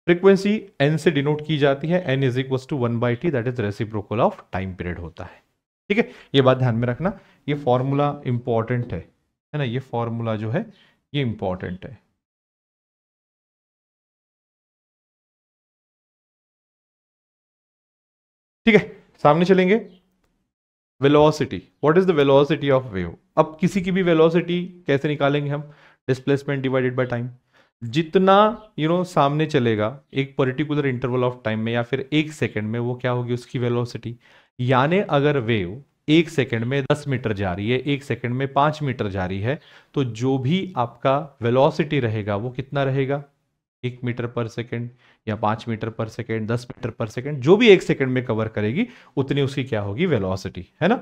फ्रीक्वेंसी एन से डिनोट की जाती है, N is equal to 1/t, that is reciprocal of time period होता है। ठीक है, ये बात ध्यान में रखना, ये फॉर्मूला इंपॉर्टेंट है ना, ये फॉर्मूला जो है ये इंपॉर्टेंट है। ठीक है, सामने चलेंगे। Velocity, what is the velocity of wave. अब किसी की भी वेलोसिटी कैसे निकालेंगे हम, डिस्प्लेसमेंट डिवाइडेड बाय टाइम। जितना सामने चलेगा एक पर्टिकुलर इंटरवल ऑफ टाइम में या फिर 1 सेकंड में, वो क्या होगी उसकी वेलोसिटी। यानी अगर वेव 1 सेकंड में 10 मीटर जा रही है, 1 सेकंड में 5 मीटर जा रही है, तो जो भी आपका वेलोसिटी रहेगा वो कितना रहेगा, 1 मीटर पर सेकेंड या 5 मीटर पर सेकेंड, 10 मीटर पर सेकेंड, जो भी 1 सेकंड में कवर करेगी उतनी उसकी क्या होगी, वेलोसिटी, है ना।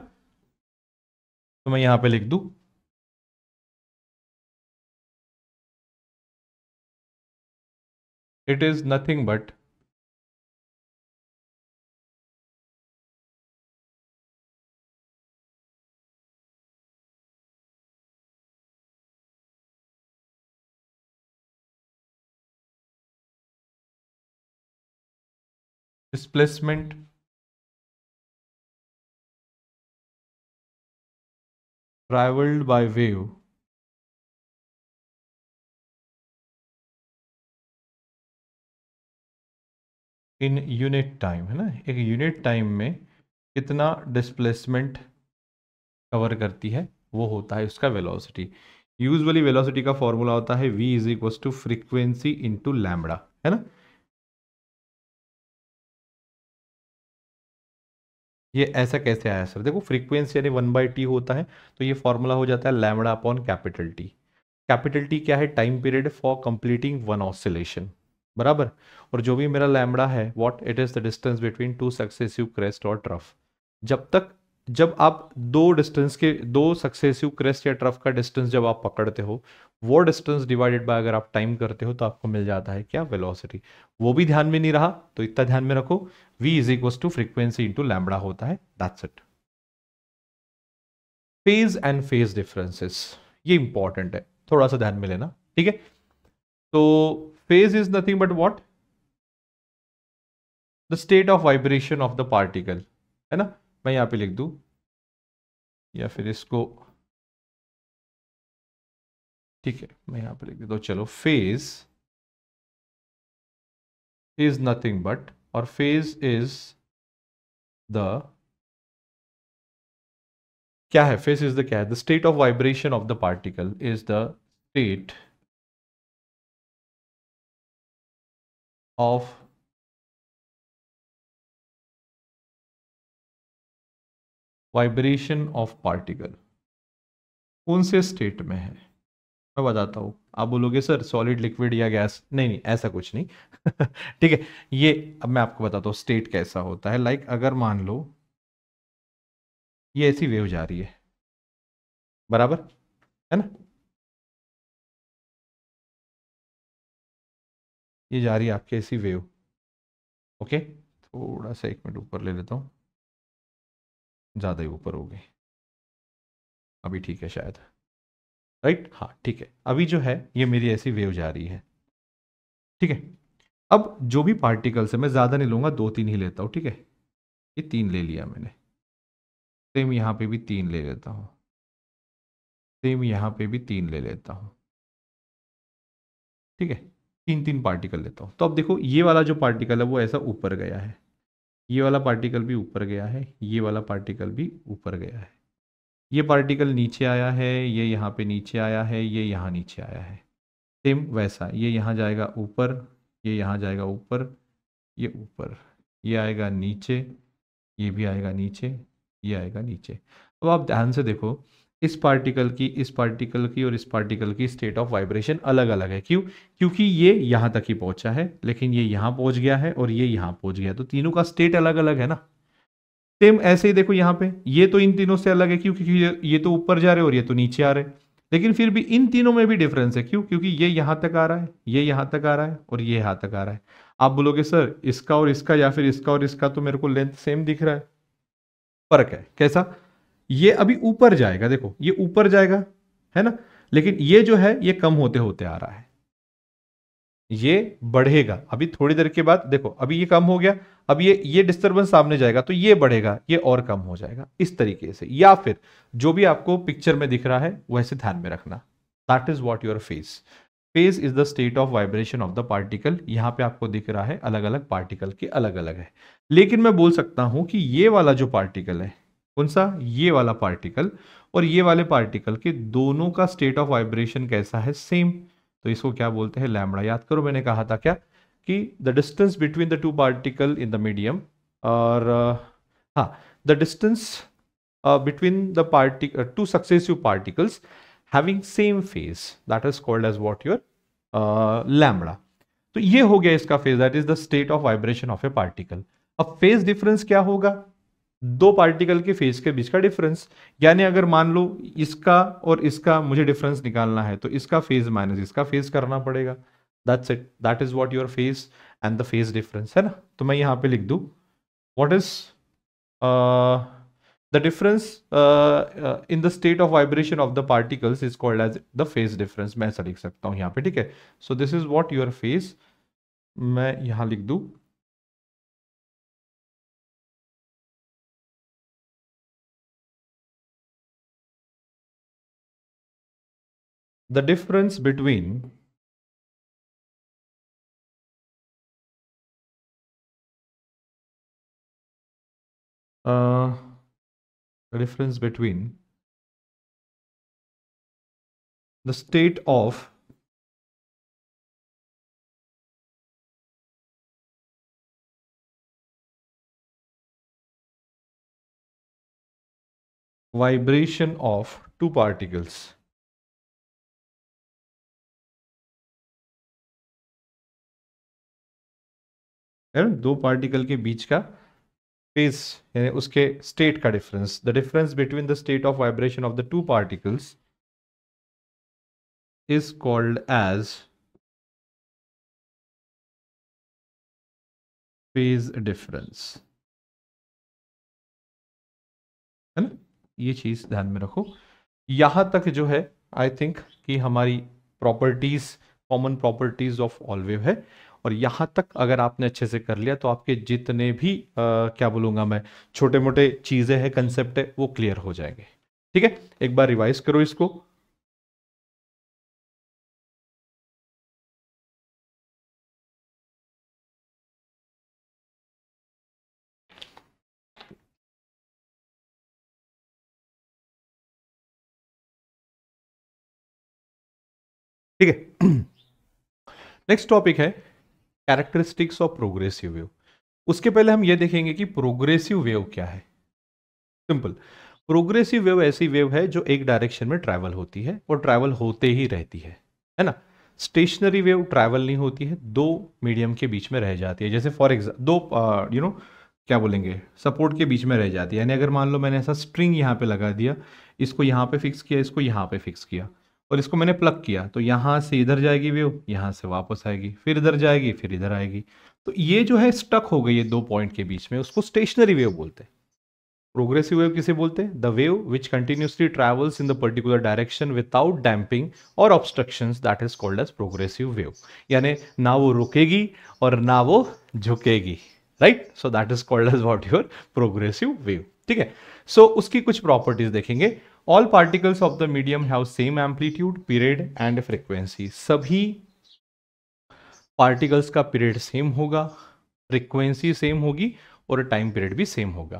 तो मैं यहां पे लिख दूं, it is nothing but displacement travelled by wave in unit time, है ना, एक यूनिट टाइम में कितना डिस्प्लेसमेंट कवर करती है वो होता है उसका वेलोसिटी। यूजुअली वेलोसिटी का फॉर्मूला होता है v is equal to frequency into lambda, है ना। ये ऐसा कैसे आया सर? देखो फ्रीक्वेंसी यानी 1/t होता है, तो ये फॉर्मूला हो जाता है lambda upon capital T. Capital T क्या है? Time period for completing one oscillation, बराबर। और जो भी मेरा लैम्बडा है, what it is the distance between two successive crest और ट्रफ। जब तक जब आप दो सक्सेसिव क्रेस्ट या ट्रफ का डिस्टेंस जब आप पकड़ते हो, वो डिस्टेंस डिवाइडेड बाय अगर आप टाइम करते हो तो आपको मिल जाता है क्या? वेलोसिटी। वो भी ध्यान में नहीं रहा तो इतना ध्यान में रखो, v is equal to frequency into lambda होता है, that's it. Phase and phase differences, ये इंपॉर्टेंट है, थोड़ा सा ध्यान में लेना, ठीक है। तो phase is nothing but what? The state of vibration of the particle, है ना। मैं यहां पे लिख दूं या फिर इसको, ठीक है मैं यहां पे लिख देता हूं, चलो। फेज इज नथिंग बट, और फेज इज द, क्या है? फेज इज द क्या है? The state of vibration of the particle is the state of vibration of particle. कौन से स्टेट में है? मैं बताता हूँ। आप बोलोगे सर सॉलिड, लिक्विड या गैस? नहीं नहीं, ऐसा कुछ नहीं। ठीक है, ये अब मैं आपको बताता हूँ स्टेट कैसा होता है। लाइक अगर मान लो ये ऐसी वेव जा रही है, बराबर, है ना। ये जा रही है आपकी ऐसी वेव, ओके। थोड़ा सा एक मिनट ऊपर ले लेता हूँ, ज़्यादा ही ऊपर हो गई, अभी ठीक है शायद, राइट। हाँ ठीक है, अभी जो है ये मेरी ऐसी वेव जा रही है, ठीक है। अब जो भी पार्टिकल्स है, मैं ज़्यादा नहीं लूंगा, 2-3 ही लेता हूँ, ठीक है। ये 3 ले लिया मैंने, सेम यहाँ पे भी 3 ले लेता हूँ, सेम यहाँ पे भी 3 ले लेता हूँ, ठीक है। 3-3 पार्टिकल लेता हूँ। तो अब देखो ये वाला जो पार्टिकल है वो ऐसा ऊपर गया है, ये वाला पार्टिकल भी ऊपर गया है, ये वाला पार्टिकल भी ऊपर गया है, ये पार्टिकल नीचे आया है, ये यहाँ पे नीचे आया है, ये यहाँ नीचे आया है। सेम वैसा ये यहाँ जाएगा ऊपर, ये यहाँ जाएगा ऊपर, ये ऊपर, ये आएगा नीचे, ये भी आएगा नीचे, ये आएगा नीचे। अब आप ध्यान से देखो, इस पार्टिकल की, इस पार्टिकल की और इस पार्टिकल की स्टेट ऑफ वाइब्रेशन अलग अलग है। क्यों? क्योंकि ये यहाँ तक ही पहुंचा है, लेकिन ये यहाँ पहुंच गया है और ये यहाँ पहुंच गया, तो तीनों का स्टेट अलग अलग है ना। सेम ऐसे ही देखो यहाँ पे, ये तो इन तीनों से अलग है, क्यों? क्योंकि ये तो ऊपर जा रहे और ये तो नीचे आ रहे, लेकिन फिर भी इन तीनों में भी डिफरेंस है। क्यों? क्योंकि ये यहाँ तक आ रहा है, ये यहाँ तक आ रहा है और ये यहाँ तक आ रहा है। आप बोलोगे सर इसका और इसका या फिर इसका और इसका तो मेरे को लेंथ सेम दिख रहा है। फर्क है, कैसा? ये अभी ऊपर जाएगा, देखो ये ऊपर जाएगा, है ना, लेकिन ये जो है ये कम होते होते आ रहा है, ये बढ़ेगा। अभी थोड़ी देर के बाद देखो, अभी ये कम हो गया, अब ये डिस्टरबेंस सामने जाएगा तो ये बढ़ेगा, ये और कम हो जाएगा, इस तरीके से। या फिर जो भी आपको पिक्चर में दिख रहा है वैसे ध्यान में रखना, that is what your phase. Phase is the state of vibration of the particle. यहां पे आपको दिख रहा है अलग अलग पार्टिकल के अलग अलग है, लेकिन मैं बोल सकता हूं कि ये वाला जो पार्टिकल है, कौन सा? ये वाला पार्टिकल और ये वाले पार्टिकल के दोनों का स्टेट ऑफ वाइब्रेशन कैसा है? सेम। तो इसको क्या बोलते हैं? लैम्बडा। याद करो मैंने कहा था क्या, कि the distance between the two particle in the medium, और हाँ, the distance between the two successive particles having same phase, that is called as what your lambda. तो ये हो गया इसका phase, that is the state of vibration of a particle. अब phase difference क्या होगा? दो पार्टिकल के फेज के बीच का डिफरेंस। यानी अगर मान लो इसका और इसका मुझे डिफरेंस निकालना है, तो इसका फेज माइनस इसका फेज करना पड़ेगा, that's it, that is what your phase and the phase difference, है ना। तो मैं यहां पे लिख दूं what is the difference in the state of vibration of the particles is called as the phase difference. मैं ऐसा लिख सकता हूं यहां पे, ठीक है। So this is what your phase, मैं यहां लिख दूं the difference between the difference between the state of vibration of two particles, है ना, दो पार्टिकल के बीच का फेज यानी उसके स्टेट का difference, the difference between the state of vibration of the two particles is called as phase difference, है ना। ये चीज ध्यान में रखो। यहां तक जो है आई थिंक कि हमारी properties, common properties of all wave है। और यहां तक अगर आपने अच्छे से कर लिया तो आपके जितने भी क्या बोलूंगा मैं, छोटे मोटे चीजें हैं, कंसेप्ट है, वो क्लियर हो जाएंगे। ठीक है, एक बार रिवाइज करो इसको। ठीक है, नेक्स्ट टॉपिक है कैरेक्टरिस्टिक्स ऑफ प्रोग्रेसिव वेव। उसके पहले हम ये देखेंगे कि प्रोग्रेसिव वेव क्या है। सिंपल, प्रोग्रेसिव वेव ऐसी वेव है जो एक डायरेक्शन में ट्रैवल होती है और ट्रैवल होते ही रहती है ना। स्टेशनरी वेव ट्रैवल नहीं होती है, दो मीडियम के बीच में रह जाती है। जैसे फॉर एग्जाम्पल दो क्या बोलेंगे, सपोर्ट के बीच में रह जाती है। यानी अगर मान लो मैंने ऐसा स्ट्रिंग यहाँ पे लगा दिया, इसको यहाँ पे फिक्स किया, इसको यहाँ पे फिक्स किया और इसको मैंने प्लग किया, तो यहाँ से इधर जाएगी वेव, यहाँ से वापस आएगी, फिर इधर जाएगी, फिर इधर आएगी। तो ये जो है स्टक हो गई है दो पॉइंट के बीच में, उसको स्टेशनरी वेव बोलते हैं। प्रोग्रेसिव वेव किसे बोलते हैं? The wave which continuously travels in the particular direction without damping और obstructions, that is called as progressive wave. यानी ना वो रुकेगी और ना वो झुकेगी, right. So that is called as what, your progressive wave. ठीक है, सो उसकी कुछ प्रॉपर्टीज देखेंगे। All particles of the medium have same amplitude, period and frequency. सभी पार्टिकल्स का पीरियड सेम होगा, फ्रीक्वेंसी सेम होगी और टाइम पीरियड भी सेम होगा।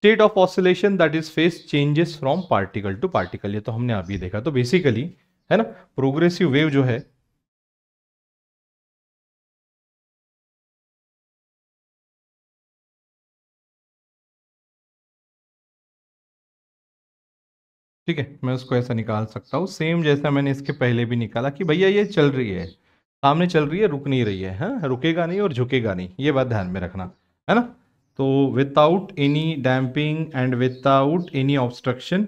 State of oscillation that is phase changes from particle to particle, ये तो हमने अभी देखा। तो बेसिकली है ना, प्रोग्रेसिव वेव जो है ठीक है, मैं उसको ऐसा निकाल सकता हूँ सेम जैसा मैंने इसके पहले भी निकाला कि भैया ये चल रही है, सामने चल रही है, रुक नहीं रही है, हाँ, रुकेगा नहीं और झुकेगा नहीं, ये बात ध्यान में रखना, है ना। तो without any damping and without any obstruction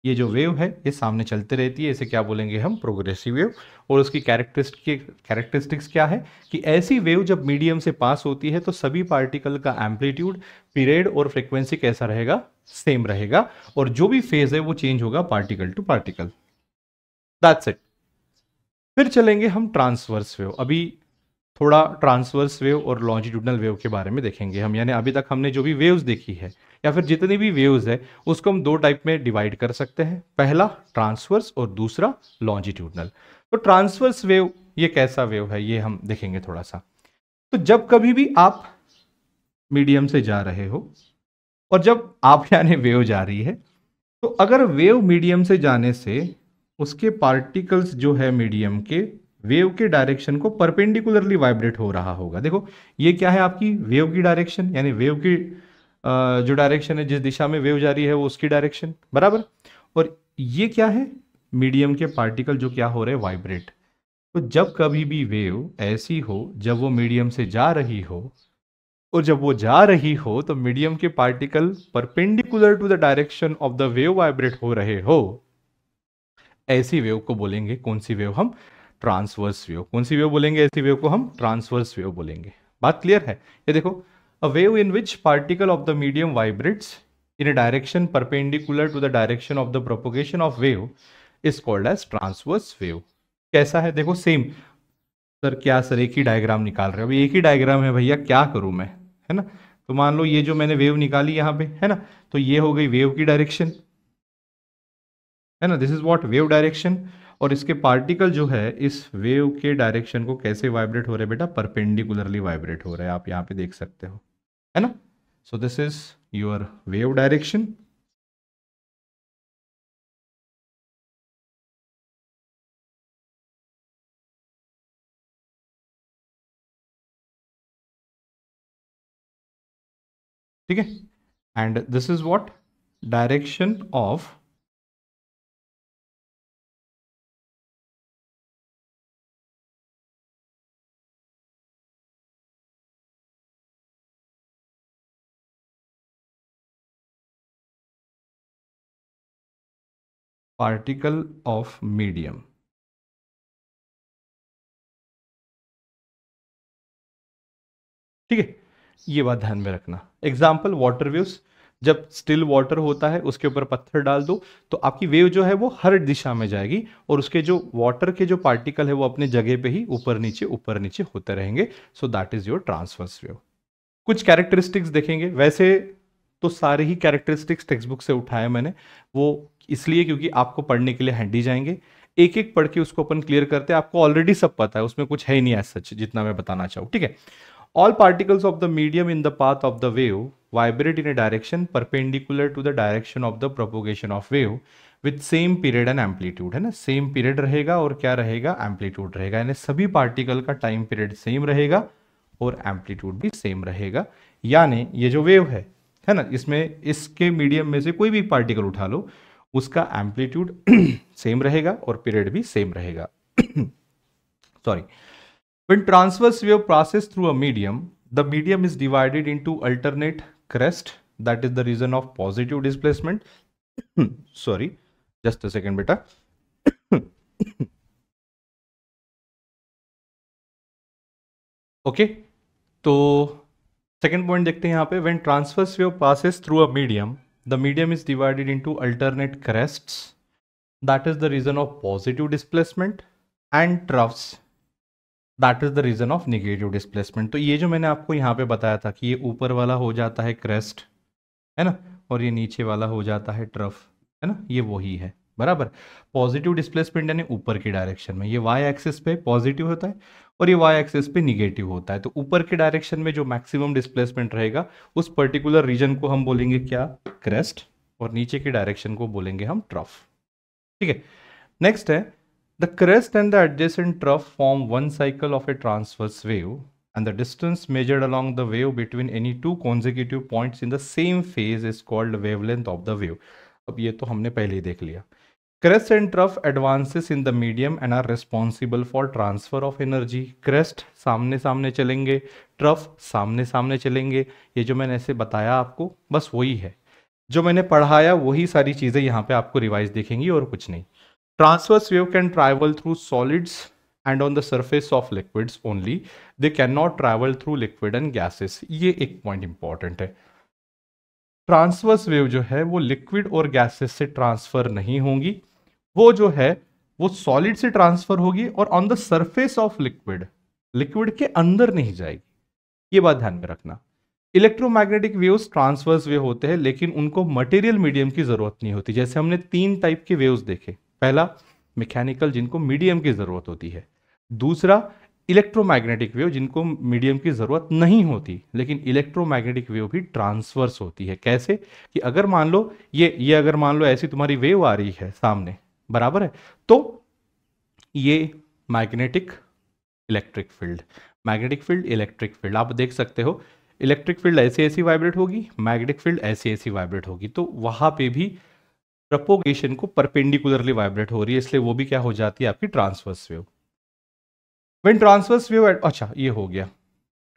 ये जो वेव है ये सामने चलते रहती है, इसे क्या बोलेंगे हम? Progressive wave. और उसकी कैरेक्टरिस्टिक्स क्या है कि ऐसी वेव जब मीडियम से पास होती है तो सभी पार्टिकल का एम्पलीट्यूड, पीरियड और फ्रीक्वेंसी कैसा रहेगा? सेम रहेगा। और जो भी फेज है वो चेंज होगा particle to particle. That's it. फिर चलेंगे हम ट्रांसवर्स वेव। अभी थोड़ा ट्रांसवर्स वेव और लॉन्जिट्यूडनल वेव के बारे में देखेंगे हम। यानी अभी तक हमने जो भी वेव्स देखी है या फिर जितनी भी वेव्स है उसको हम दो टाइप में डिवाइड कर सकते हैं, पहला ट्रांसवर्स और दूसरा लॉन्जिट्यूडनल। तो ट्रांसवर्स वेव ये कैसा वेव है ये हम देखेंगे थोड़ा सा। तो जब कभी भी आप मीडियम से जा रहे हो और जब आप यानी वेव जा रही है, तो अगर वेव मीडियम से जाने से उसके पार्टिकल्स जो है मीडियम के, वेव के डायरेक्शन को परपेंडिकुलरली वाइब्रेट हो रहा होगा। देखो ये क्या है? आपकी वेव की डायरेक्शन, यानी वेव की जो डायरेक्शन है, जिस दिशा में वेव जा रही है वो उसकी डायरेक्शन, बराबर। और ये क्या है? मीडियम के पार्टिकल जो क्या हो रहे हैं? वाइब्रेट। तो जब कभी भी वेव ऐसी हो जब वो मीडियम से जा रही हो, और जब वो जा रही हो तो मीडियम के particle perpendicular to the direction of the wave vibrate हो रहे हो, ऐसी वेव को बोलेंगे कौन सी वेव? हम ट्रांसवर्स वेव। कौन सी वेव बोलेंगे? ऐसी वेव को हम ट्रांसवर्स वेव बोलेंगे। बात क्लियर है? ये देखो, a wave in which particle of the medium vibrates in a direction perpendicular to the direction of the propagation of wave is called as transverse wave. कैसा है? देखो सेम। सर क्या sir एक ही डायग्राम निकाल रहे हो? अभी एक ही डायग्राम है भैया, क्या करूं मैं, है ना। तो मान लो ये जो मैंने वेव निकाली यहाँ पे, है ना, तो ये हो गई वेव की डायरेक्शन, है ना, this is what wave direction. और इसके पार्टिकल जो है इस वेव के डायरेक्शन को कैसे वाइब्रेट हो रहे हैं बेटा? परपेंडिकुलरली वाइब्रेट हो रहे हैं, आप यहाँ पे देख सकते हो, है ना। So this is your wave direction. ठीक है, and this is what direction of particle of medium. ठीक है, ये बात ध्यान में रखना। एग्जाम्पल वाटर वेव्स, जब स्टिल वाटर होता है उसके ऊपर पत्थर डाल दो तो आपकी वेव जो है वो हर दिशा में जाएगी और उसके जो वाटर के जो पार्टिकल है वो अपने जगह पे ही ऊपर नीचे होते रहेंगे। सो that is your transverse wave. कुछ कैरेक्टरिस्टिक्स देखेंगे, वैसे तो सारे ही कैरेक्टरिस्टिक्स टेक्स्ट बुक से उठाए मैंने, वो इसलिए क्योंकि आपको पढ़ने के लिए हैंडी जाएंगे। एक एक पढ़ के उसको अपन क्लियर करते हैं, आपको ऑलरेडी सब पता है, उसमें कुछ है ही नहीं ऐसा सच जितना मैं बताना चाहूँ। ठीक है, all particles of the medium in the path of the wave vibrate in a direction perpendicular to the direction of the propagation of wave with same period and amplitude, है ना, सेम पीरियड रहेगा और क्या रहेगा, amplitude रहेगा, यानी सभी particle का टाइम पीरियड सेम रहेगा और एम्पलीट्यूड भी सेम रहेगा। यानी ये जो वेव है ना, इसमें इसके मीडियम में से कोई भी पार्टिकल उठा लो, उसका एम्पलीट्यूड सेम रहेगा और पीरियड भी सेम रहेगा। Sorry, when transverse wave passes through a medium, the medium is divided into alternate crest, that is the region of positive displacement. Sorry, just a second beta. Okay, तो second point देखते हैं यहाँ पे, when transverse wave passes through a medium, the medium is divided into alternate crests, that is the region of positive displacement, and troughs, that is the region of negative displacement. तो ये जो मैंने आपको यहाँ पे बताया था कि ये ऊपर वाला हो जाता है क्रेस्ट, है ना, और ये नीचे वाला हो जाता है ट्रफ, है ना, ये वही है बराबर। पॉजिटिव डिस्प्लेसमेंट यानी ऊपर की डायरेक्शन में, ये वाई एक्सिस पे पॉजिटिव होता है और ये वाई एक्सिस पे निगेटिव होता है। तो ऊपर के डायरेक्शन में जो मैक्सिमम डिस्प्लेसमेंट रहेगा उस पर्टिकुलर रीजन को हम बोलेंगे क्या, क्रेस्ट, और नीचे की डायरेक्शन को बोलेंगे हम ट्रफ। ठीक है, नेक्स्ट है, the crest and the adjacent trough form one cycle of a transverse wave, and the distance measured along the wave between any two consecutive points in the same phase is called wavelength of the wave. अब ये तो हमने पहले ही देख लिया। Crest and trough advances in the medium and are responsible for transfer of energy. Crest सामने सामने चलेंगे, trough सामने सामने चलेंगे। ये जो मैंने ऐसे बताया आपको बस वही है, जो मैंने पढ़ाया वही सारी चीज़ें यहाँ पे आपको रिवाइज दिखेंगी और कुछ नहीं। Transverse wave can travel through solids and on the surface of liquids only. They cannot travel through liquid and gases. ये एक पॉइंट इंपॉर्टेंट है। ट्रांसवर्स वेव जो है वो लिक्विड और गैसेस से ट्रांसफर नहीं होंगी, वो जो है वो सॉलिड से ट्रांसफर होगी और on the surface of liquid, liquid के अंदर नहीं जाएगी। ये बात ध्यान में रखना। इलेक्ट्रोमैग्नेटिक वेव्स ट्रांसवर्स वेव होते हैं लेकिन उनको मटेरियल मीडियम की जरूरत नहीं होती। जैसे हमने 3 टाइप के वेव्स देखे, पहला मैकेनिकल जिनको मीडियम की जरूरत होती है, दूसरा इलेक्ट्रोमैग्नेटिक वेव जिनको मीडियम की जरूरत नहीं होती, लेकिन इलेक्ट्रोमैग्नेटिक वेव भी ट्रांसवर्स होती है। कैसे कि अगर मान लो ये अगर मान लो ऐसी तुम्हारी वेव आ रही है सामने, बराबर है, तो ये magnetic electric field, magnetic field electric field, आप देख सकते हो इलेक्ट्रिक फील्ड ऐसी ऐसी वाइब्रेट होगी, मैग्नेटिक फील्ड ऐसी ऐसी वाइब्रेट होगी, तो वहां पे भी प्रोपोगेशन को परपेंडिकुलरली वाइब्रेट हो रही है, इसलिए वो भी क्या हो जाती है आपकी transverse wave. When transverse wave, अच्छा ये हो गया,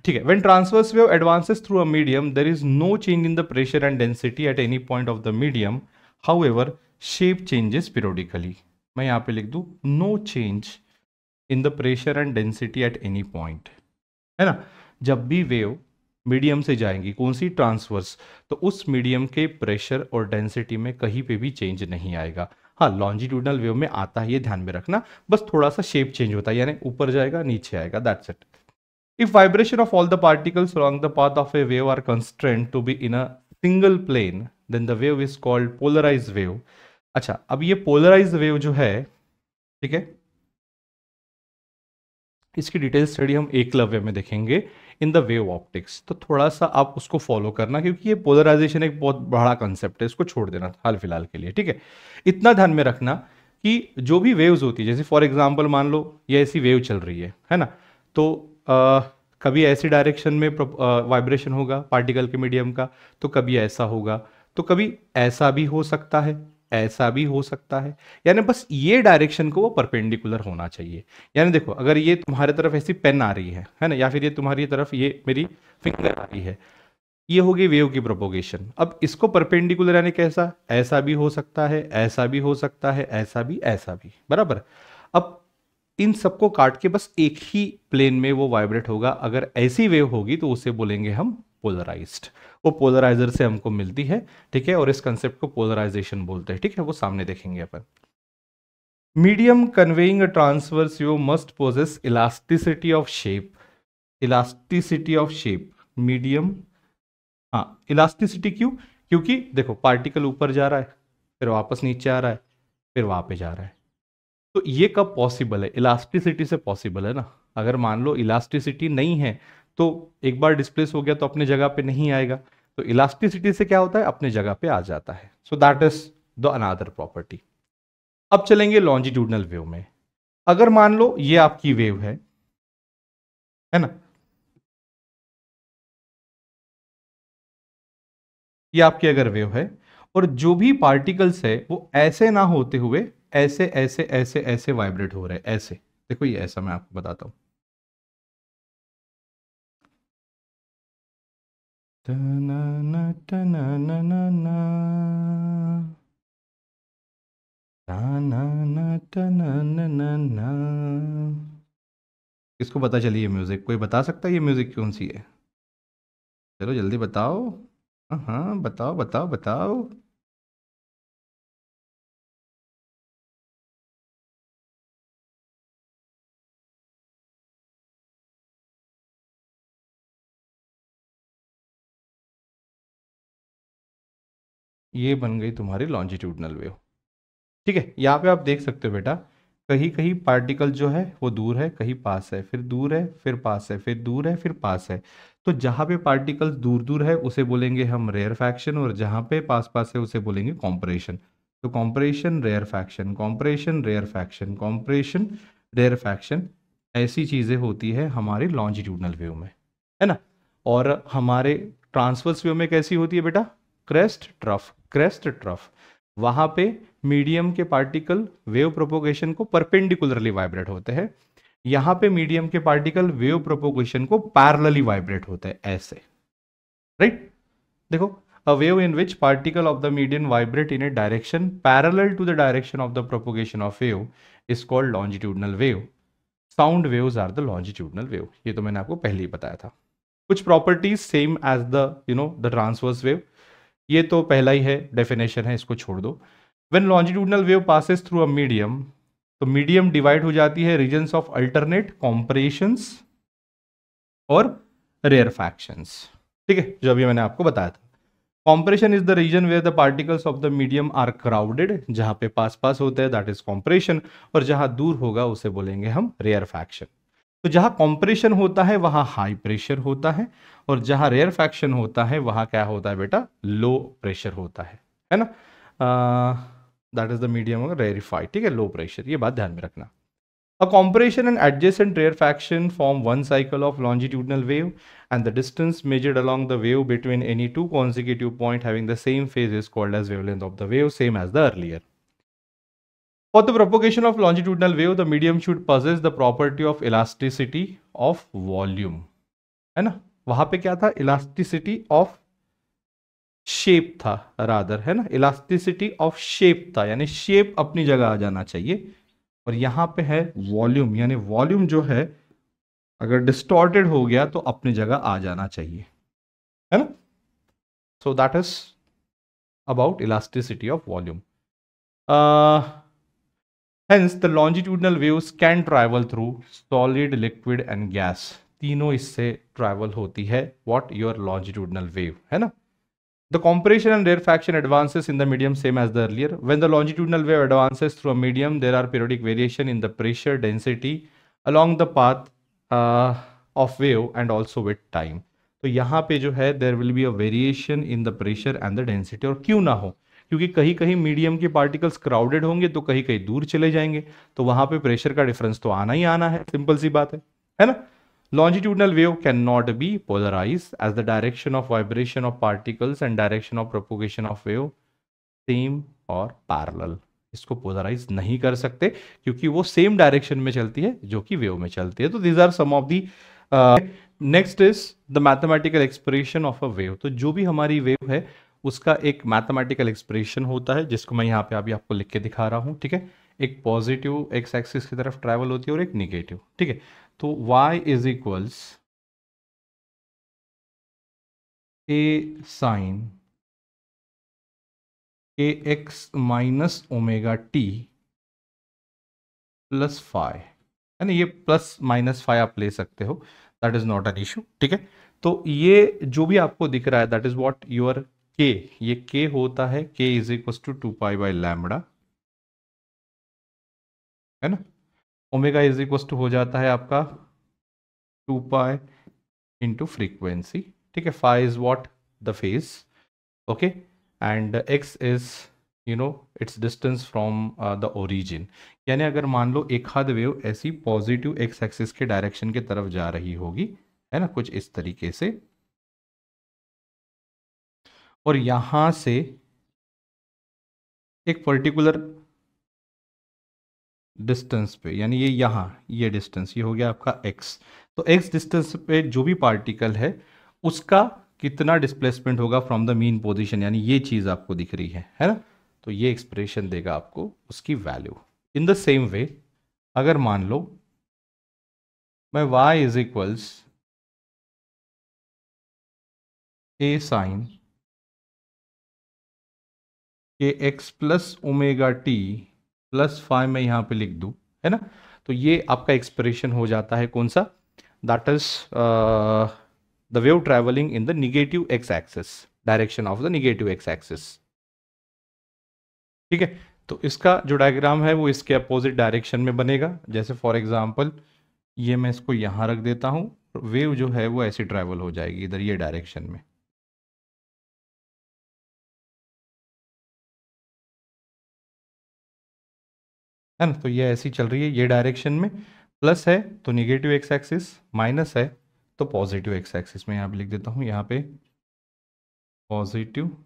ठीक है। When transverse wave advances through a medium there is no change in the pressure and density at any point of the medium, however shape changes periodically. मैं यहाँ पे लिख दूं no change in the pressure and density at any point, है ना। जब भी wave medium से जाएंगी, कौन सी, ट्रांसवर्स, तो उस मीडियम के प्रेशर और डेंसिटी में कहीं पे भी चेंज नहीं आएगा। हाँ, लॉन्जिट्यूडनल वेव में आता है, ये ध्यान में रखना, बस थोड़ा सा शेप चेंज होता है, यानी ऊपर जाएगा नीचे आएगा, that's it. If vibration of all the particles along the path of a wave are constraint to be in a single plane, then the wave is called polarise wave. अच्छा, अब ये पोलराइज वेव जो है, ठीक है, इसकी detail study हम एकलव्य में देखेंगे इन द वेव ऑप्टिक्स, तो थोड़ा सा आप उसको फॉलो करना, क्योंकि ये पोलराइजेशन एक बहुत बड़ा कंसेप्ट है, इसको छोड़ देना हाल फिलहाल के लिए, ठीक है। इतना ध्यान में रखना कि जो भी वेव्स होती है, जैसे फॉर एग्जांपल मान लो ये ऐसी वेव चल रही है ना, तो कभी ऐसी डायरेक्शन में वाइब्रेशन होगा पार्टिकल के मीडियम का, तो कभी ऐसा होगा, तो कभी ऐसा भी हो सकता है, ऐसा भी हो सकता है। यानी बस ये डायरेक्शन को वो परपेंडिकुलर होना चाहिए। यानी देखो, अगर ये तुम्हारे तरफ ऐसी पेन आ रही है ना, या फिर ये तुम्हारी तरफ ये मेरी फिंगर आ रही है, ये होगी वेव की प्रोपोगेशन। अब इसको परपेंडिकुलर यानी कैसा, ऐसा भी हो सकता है, ऐसा भी हो सकता है, ऐसा भी, बराबर। अब इन सबको काट के बस एक ही प्लेन में वो वाइब्रेट होगा। अगर ऐसी वेव होगी तो उसे बोलेंगे हम पोलराइज्ड। वो पोलराइजर से हमको मिलती है, ठीक है, और इस कंसेप्ट को पोलराइजेशन बोलते हैं, ठीक है, वो सामने देखेंगे अपन। Medium conveying a transverse wave must posses elasticity of shape. Elasticity of shape, medium, हाँ, इलास्टिसिटी क्यों? क्योंकि देखो पार्टिकल ऊपर जा रहा है, फिर वापस नीचे आ रहा है, फिर वहां पे जा रहा है। तो ये कब पॉसिबल है? इलास्टिसिटी से पॉसिबल है ना। अगर मान लो इलास्टिसिटी नहीं है तो एक बार डिस्प्लेस हो गया तो अपने जगह पे नहीं आएगा। तो इलास्टिसिटी से क्या होता है, अपने जगह पे आ जाता है। So that is the another property. अब चलेंगे लॉन्जिट्यूडनल वेव में। अगर मान लो ये आपकी वेव है ना, ये आपकी अगर वेव है और जो भी पार्टिकल्स है वो ऐसे ना होते हुए ऐसे ऐसे ऐसे ऐसे वाइब्रेट हो रहे हैं, ऐसे। देखो ये ऐसा मैं आपको बताता हूं। किसको पता चली ये म्यूजिक? कोई बता सकता है ये म्यूजिक कौन सी है? चलो जल्दी बताओ। हाँ हाँ, बताओ बताओ बताओ। ये बन गई तुम्हारी लॉन्जिट्यूडनल वेव। ठीक है, यहाँ पे आप देख सकते हो बेटा, कहीं कहीं पार्टिकल जो है वो दूर है, कहीं पास है, फिर दूर है, फिर पास है, फिर दूर है, फिर पास है। तो जहाँ पे पार्टिकल दूर दूर है उसे बोलेंगे हम रेयरफैक्शन, और जहाँ पे पास पास है उसे बोलेंगे कॉम्प्रेशन। तो compression rarefaction, compression rarefaction, compression rarefaction, ऐसी चीज़ें होती है हमारी लॉन्जिट्यूडनल वेव में, है ना। और हमारे ट्रांसवर्स वेव में कैसी होती है बेटा? Crest trough, crest trough. वहां पे मीडियम के पार्टिकल वेव प्रोपोगेशन को परपेंडिकुलरली वाइब्रेट होते हैं, यहां पे मीडियम के पार्टिकल वेव प्रोपोगेशन को पैरेलली वाइब्रेट होते हैं, ऐसे, राइट। देखो, a wave in which particle of the medium vibrate in a direction parallel to the direction of the propagation of wave is called longitudinal wave. Sound waves are the longitudinal wave. ये तो मैंने आपको पहले ही बताया था। कुछ properties same as the the transverse wave, ये तो पहला ही है, डेफिनेशन है, इसको छोड़ दो। When longitudinal wave passes through a medium, तो मीडियम डिवाइड हो जाती है रीजन्स ऑफ अल्टरनेट कॉम्प्रेशंस और रेयरफैक्शंस, ठीक है, जो अभी मैंने आपको बताया था। Compression is the region where the particles of the medium are crowded, जहां पे पास पास होते हैं दैट इज कॉम्प्रेशन, और जहां दूर होगा उसे बोलेंगे हम रेयरफैक्शन। तो जहां कॉम्प्रेशन होता है वहां हाई प्रेशर होता है, और जहां रेयरफैक्शन होता है वहां क्या होता है बेटा? लो प्रेशर होता है ना। दैट इज द मीडियम रेयरिफाइड, ठीक है, लो प्रेशर, ये बात ध्यान में रखना। A compression and adjacent rarefaction form one cycle of longitudinal wave, and the distance measured along the wave between any two consecutive points having the same phase is called as wavelength of the wave, same as the earlier. For the propagation of longitudinal wave, the medium should possess the property of elasticity of volume, है ना। वहां पे क्या था? Elasticity of shape था, rather, है ना, elasticity of shape था, यानी शेप अपनी जगह आ जाना चाहिए। और यहां पे है वॉल्यूम, यानी वॉल्यूम जो है अगर डिस्टॉर्टेड हो गया तो अपनी जगह आ जाना चाहिए, है ना। So that is about elasticity of volume. Hence the longitudinal waves can travel through solid, liquid and gas, तीनों इससे ट्रैवल होती है, व्हाट? योर लॉन्जिट्यूडनल वेव, है ना। The compression and rarefaction advances in the medium same as the earlier. When the longitudinal wave advances through a medium, there are periodic variation in the pressure density along the path of wave and also with time. तो यहाँ पे जो है there will be a variation in the pressure and the density, और क्यों ना हो? क्योंकि कहीं कहीं मीडियम के पार्टिकल्स क्राउडेड होंगे तो कहीं कहीं दूर चले जाएंगे, तो वहां पे प्रेशर का डिफरेंस तो आना ही आना है, सिंपल सी बात है ना। Longitudinal wave cannot be polarized as the direction of vibration of particles and direction of propagation of wave same और parallel. इसको पोलराइज नहीं कर सकते क्योंकि वो सेम डायरेक्शन में चलती है जो कि वेव में चलती है. तो these are some of the. Next is the mathematical expression of a wave. तो जो भी हमारी वेव है उसका एक मैथमेटिकल एक्सप्रेशन होता है जिसको मैं यहाँ पे अभी आपको लिख के दिखा रहा हूँ. ठीक है, एक पॉजिटिव एक्स एक्सिस की तरफ ट्रैवल होती है और एक निगेटिव. ठीक है, तो y is equals A sine a x minus omega T plus phi, है ना. ये प्लस माइनस फाई आप ले सकते हो, that is not an issue. ठीक है, तो ये जो भी आपको दिख रहा है दैट इज व्हाट योर के. ये के होता है k is equal to 2 pi by lambda, है ना. ओमेगा इज इक्वल टू हो जाता है आपका 2 पाई इंटू फ्रीक्वेंसी. ठीक है, phi is what the phase. Okay, and x is its distance from the origin. यानी अगर मान लो एक हाथ वेव ऐसी पॉजिटिव एक्स एक्सिस के डायरेक्शन की तरफ जा रही होगी, है ना, कुछ इस तरीके से, और यहां से एक पर्टिकुलर डिस्टेंस पे, यानी ये यहाँ ये डिस्टेंस ये हो गया आपका x. तो x डिस्टेंस पे जो भी पार्टिकल है उसका कितना डिस्प्लेसमेंट होगा फ्रॉम द मीन पोजीशन, यानी ये चीज़ आपको दिख रही है ना. तो ये एक्सप्रेशन देगा आपको उसकी value. In the same way अगर मान लो मैं y is equals A sine के X plus omega T plus five में यहाँ पे लिख दूँ, है ना. तो ये आपका एक्सप्रेशन हो जाता है कौन सा, that is the wave travelling in the negative x axis, direction of the negative x axis. ठीक है, तो इसका जो डायग्राम है वो इसके अपोजिट डायरेक्शन में बनेगा. जैसे फॉर एग्जांपल ये मैं इसको यहाँ रख देता हूँ, वेव जो है वो ऐसी ट्रैवल हो जाएगी इधर ये डायरेक्शन में. है ना, तो ये ऐसी चल रही है ये डायरेक्शन में. प्लस है तो निगेटिव एक्स एक्सिस, माइनस है तो पॉजिटिव एक्स एक्सिस में यहाँ पे लिख देता हूँ, यहाँ पे पॉजिटिव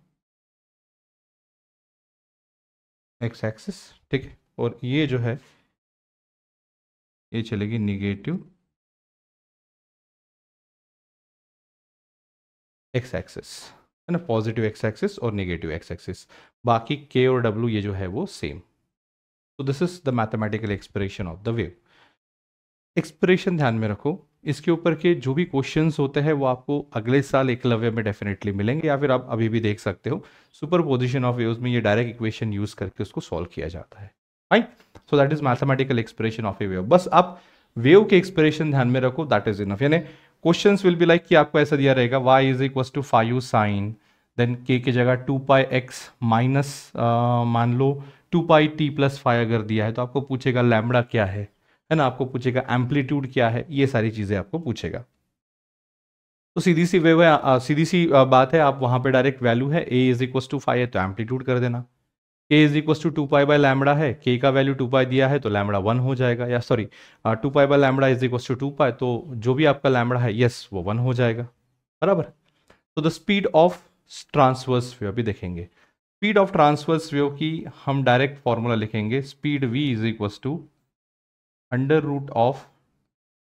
एक्स एक्सिस. ठीक है, और ये जो है ये चलेगी निगेटिव एक्स एक्सिस, है ना, पॉजिटिव एक्स एक्सिस और नेगेटिव एक्स एक्सिस. बाकी के और डब्ल्यू ये जो है वो सेम. तो this is the mathematical expression of the wave. Expression ध्यान में रखो, इसके ऊपर के जो भी क्वेश्चंस होते हैं वो आपको अगले साल एकलव्य में डेफिनेटली मिलेंगे, या फिर आप अभी भी देख सकते हो सुपरपोजिशन ऑफ वेव्स में ये डायरेक्ट इक्वेशन यूज करके उसको सॉल्व किया जाता है. Right, so that is mathematical expression of a wave. बस आप वेव के एक्सप्रेशन ध्यान में रखो, दैट इज इनफ. यानी क्वेश्चंस विल बी लाइक कि आपको ऐसा दिया रहेगा y is equal to five sine, then k की जगह 2 पाई एक्स माइनस मान लो 2 पाई टी प्लस फाइव अगर दिया है तो आपको पूछेगा लैम्बडा क्या है ना, आपको पूछेगा एम्पलीट्यूड क्या है, ये सारी चीज़ें आपको पूछेगा. तो सीधी सी वेव है, सीधी सी बात है, आप वहाँ पे डायरेक्ट वैल्यू है a is equal to five है तो एम्पलीट्यूड कर देना. k is equal to 2 pi by lambda है, k का वैल्यू 2 पाई दिया है तो लैम्बडा 1 हो जाएगा, या sorry 2 pi by lambda is equal to 2 pi, तो जो भी आपका लैम्बडा है यस वो 1 हो जाएगा. बराबर. तो the speed of transverse wave अभी देखेंगे. स्पीड ऑफ ट्रांसवर्स वेव की हम डायरेक्ट फॉर्मूला लिखेंगे, speed v is equal to under root of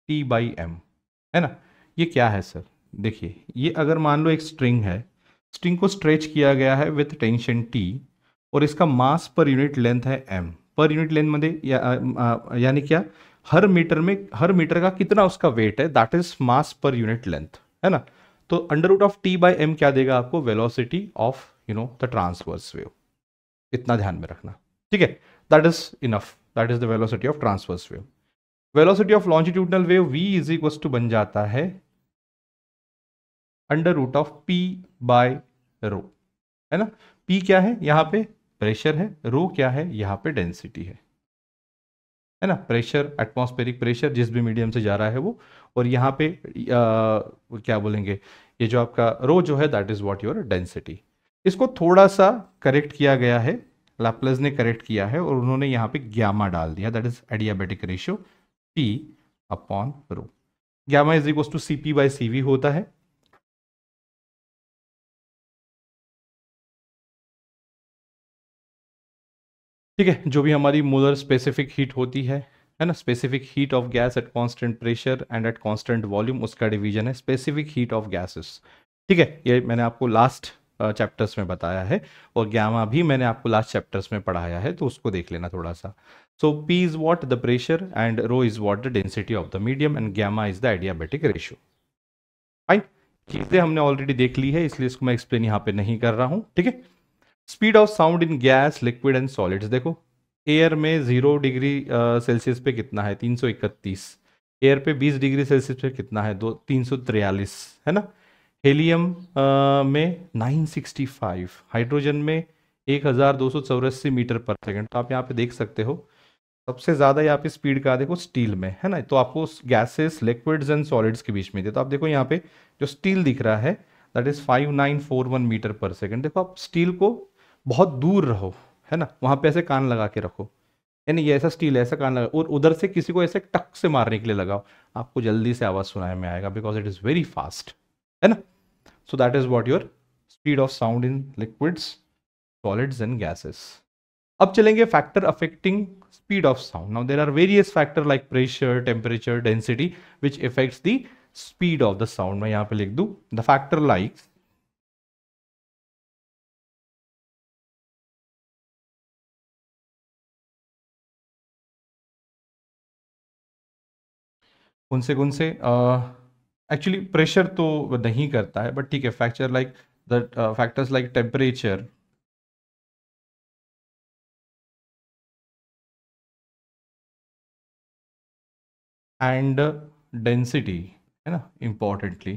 T by m, है ना. ये क्या है सर, देखिए ये अगर मान लो एक स्ट्रिंग है, स्ट्रिंग को स्ट्रेच किया गया है विथ टेंशन टी और इसका मास पर यूनिट लेंथ है m. पर यूनिट लेंथ मध्ये यानी क्या, हर मीटर का कितना उसका वेट है, that is mass per unit length, है ना. तो under root of T by M क्या देगा आपको, velocity of the transverse wave. इतना ध्यान में रखना. ठीक है, that is enough, that is the velocity of transverse wave. Velocity of longitudinal wave v is equal to बन जाता है under root of p by rho, है ना. p क्या है, यहाँ पे प्रेशर है, रो क्या है, यहाँ पे डेंसिटी है ना. प्रेशर एटमॉस्फेरिक प्रेशर जिस भी मीडियम से जा रहा है वो, और यहाँ पे क्या बोलेंगे, ये जो आपका रो जो है that is what your density. इसको थोड़ा सा करेक्ट किया गया है, लैप्लेस ने करेक्ट किया है और उन्होंने यहाँ पे ग्यामा डाल दिया, that is adiabatic ratio P upon rho. Gamma is equal to cp by cv होता है। ठीक है, जो भी हमारी मोलर स्पेसिफिक हीट होती है ना, specific heat of gas at constant pressure and at constant volume, उसका डिवीजन है स्पेसिफिक हीट ऑफ गैसेस। ठीक है, ये मैंने आपको लास्ट चैप्टर्स में बताया है, और गैमा भी मैंने आपको लास्ट चैप्टर्स में पढ़ाया है, तो उसको देख लेना थोड़ा सा। So P is what the pressure and rho is what the density of the medium and gamma is the adiabatic ratio. Fine, चीजें हमने ऑलरेडी देख ली है, इसलिए इसको मैं एक्सप्लेन यहाँ पे नहीं कर रहा हूँ। ठीक है, speed of sound in gas, liquid and solids. देखो, एयर में 0 डिग्री सेल्सियस पे कितना है, 331। एयर पे 20 डिग्री सेल्सियस पे कितना है, 343, है ना। हेलियम में 965, हाइड्रोजन में 1284 मीटर पर सेकेंड। तो आप यहाँ पे देख सकते हो सबसे ज़्यादा यहाँ पे स्पीड का देखो स्टील में, है ना। तो आपको गैसेस, लिक्विड्स एंड सॉलिड्स के बीच में थे, तो आप देखो यहाँ पे जो स्टील दिख रहा है दैट इज 5941 मीटर पर सेकेंड। देखो, आप स्टील को बहुत दूर रहो, है ना, वहां पे ऐसे कान लगा के रखो, यानी ये ऐसा स्टील है, ऐसा कान लगा, और उधर से किसी को ऐसे टक से मारने के लिए लगाओ, आपको जल्दी से आवाज सुनाई में आएगा, because it is very fast, है ना। So that is what your speed of sound in liquids, solids and gases. अब चलेंगे factor affecting speed of sound. Now there are various factor like pressure, temperature, density which effects the speed of the sound. मैं यहां पे लिख दूं the factor like, कौन से actually pressure तो नहीं करता है, बट ठीक है, factor like the factors like temperature and density, है ना, importantly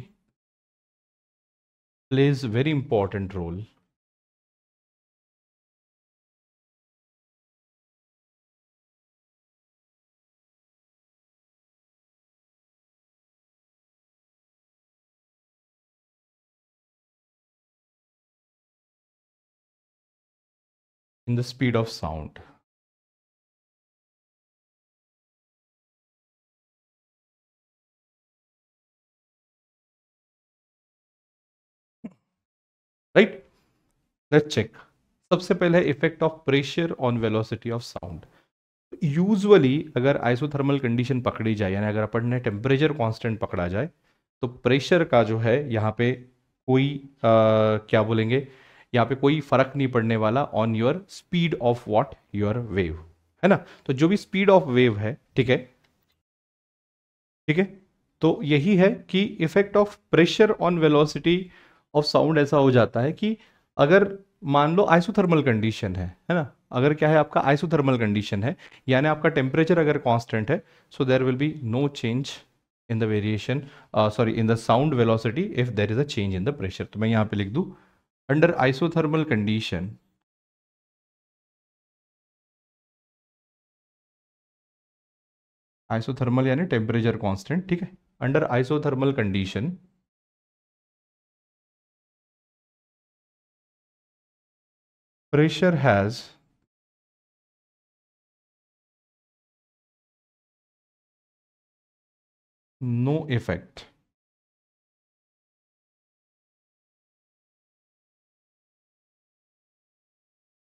plays very important role in the speed of sound. Right, let's check. सबसे पहले effect of pressure on velocity of sound. Usually अगर आइसोथर्मल कंडीशन पकड़ी जाए, यानी अगर अपन ने टेम्परेचर कांस्टेंट पकड़ा जाए, तो प्रेशर का जो है यहाँ पे कोई क्या बोलेंगे, यहाँ पे कोई फर्क नहीं पड़ने वाला on your speed of what your wave, है ना। तो जो भी स्पीड ऑफ वेव है, ठीक है, ठीक है, तो यही है कि effect of pressure on velocity of sound ऐसा हो जाता है कि अगर मान लो आइसोथर्मल कंडीशन है ना, अगर क्या है आपका आइसोथर्मल कंडीशन है, यानी आपका टेम्परेचर अगर कांस्टेंट है, so there will be no change in the variation, sorry in the sound velocity if there is a change in the pressure. तो मैं यहाँ पे लिख दूँ अंडर आइसोथर्मल कंडीशन आइसोथर्मल यानी टेम्परेचर कांस्टेंट, ठीक है, under isothermal condition pressure has no effect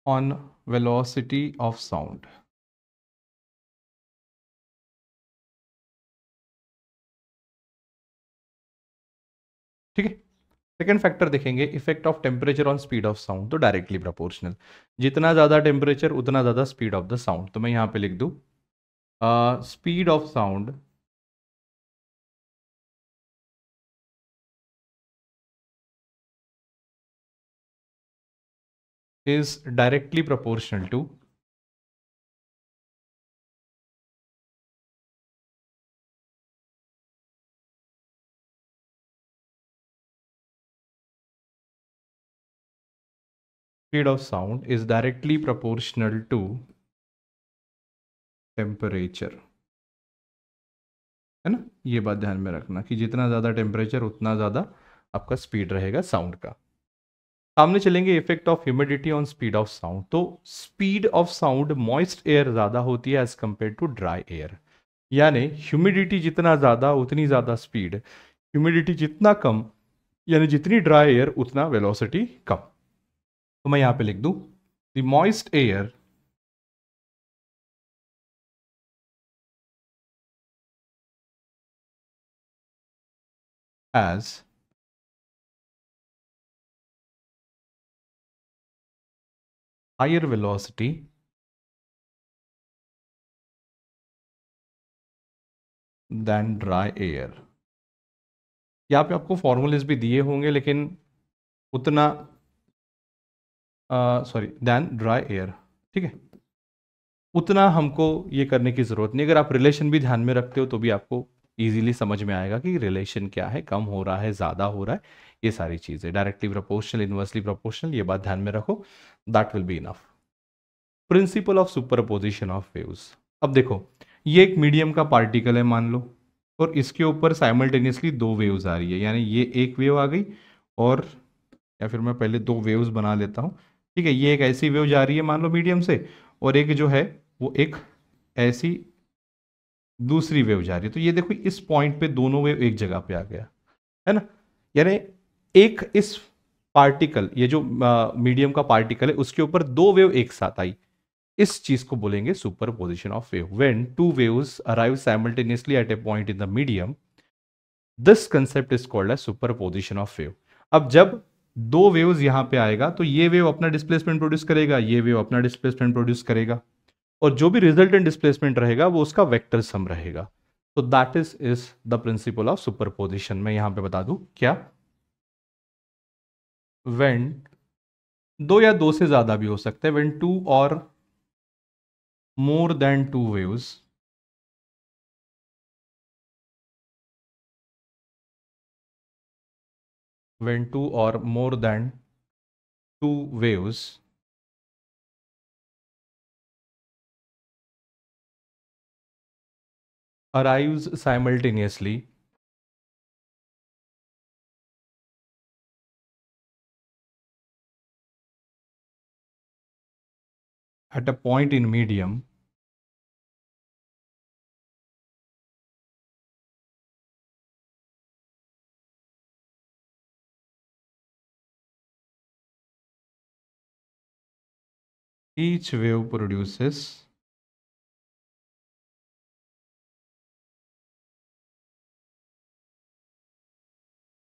on velocity of sound। ठीक है, सेकेंड फैक्टर देखेंगे effect of temperature on speed of sound. तो डायरेक्टली प्रोपोर्शनल, जितना ज़्यादा टेम्परेचर उतना ज़्यादा स्पीड ऑफ द साउंड। तो मैं यहाँ पे लिख दूँ speed of sound is directly proportional to speed of sound is directly proportional to temperature, है ना। ये बात ध्यान में रखना कि जितना ज़्यादा टेम्परेचर उतना ज़्यादा आपका स्पीड रहेगा साउंड का। सामने चलेंगे effect of humidity on speed of sound. तो speed of sound moist air ज़्यादा होती है as compared to dry air. यानी ह्यूमिडिटी जितना ज़्यादा उतनी ज़्यादा स्पीड, ह्यूमिडिटी जितना कम यानी जितनी ड्राई एयर उतना वेलोसिटी कम। तो मैं यहाँ पे लिख दूँ the moist air as higher velocity than dry air। यहाँ पे आपको फॉर्मूलेस भी दिए होंगे लेकिन उतना सॉरी दैन ड्राई एयर, ठीक है, उतना हमको ये करने की ज़रूरत नहीं। अगर आप रिलेशन भी ध्यान में रखते हो तो भी आपको इजीली समझ में आएगा कि रिलेशन क्या है, कम हो रहा है, ज़्यादा हो रहा है, ये सारी चीज़ें डायरेक्टली प्रोपोर्शनल, इनवर्सली प्रोपोर्शनल, ये बात ध्यान में रखो, that will be enough. Principal of superposition of waves. अब देखो ये एक मीडियम का पार्टिकल है मान लो, और इसके ऊपर साइमल्टेनियसली दो वेव्स आ रही है, यानी ये एक वेव आ गई और या फिर मैं पहले दो वेव्स बना लेता हूँ, ठीक है। ये एक ऐसी वेव जा रही है मान लो मीडियम से, और एक जो है वो एक ऐसी दूसरी वेव जा रही है। तो ये देखो इस पॉइंट पे दोनों वेव एक जगह पे आ गया है ना, यानी एक इस पार्टिकल, ये जो मीडियम का पार्टिकल है उसके ऊपर दो वेव एक साथ आई, इस चीज को बोलेंगे superposition of wave. When two waves arrive simultaneously at a point in the medium, this concept is called as superposition of wave. अब जब दो वेव्स यहां पे आएगा तो ये वेव अपना डिस्प्लेसमेंट प्रोड्यूस करेगा, ये वेव अपना डिस्प्लेसमेंट प्रोड्यूस करेगा, और जो भी रिजल्टेंट डिस्प्लेसमेंट रहेगा वो उसका वेक्टर सम रहेगा। तो that is the principal of superposition. मैं यहां पे बता दूं क्या, व्हेन दो या दो से ज्यादा भी हो सकते हैं, व्हेन टू और more than two waves when two or more than two waves arrives simultaneously at a point in medium, each wave produces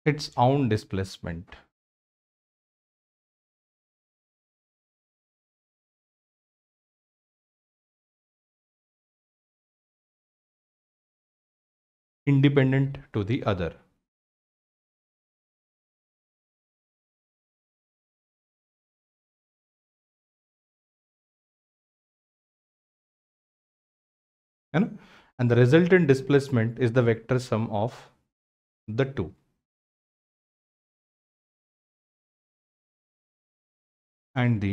its own displacement। independent to the other। है ना, and the resultant displacement is the vector sum of the two। and the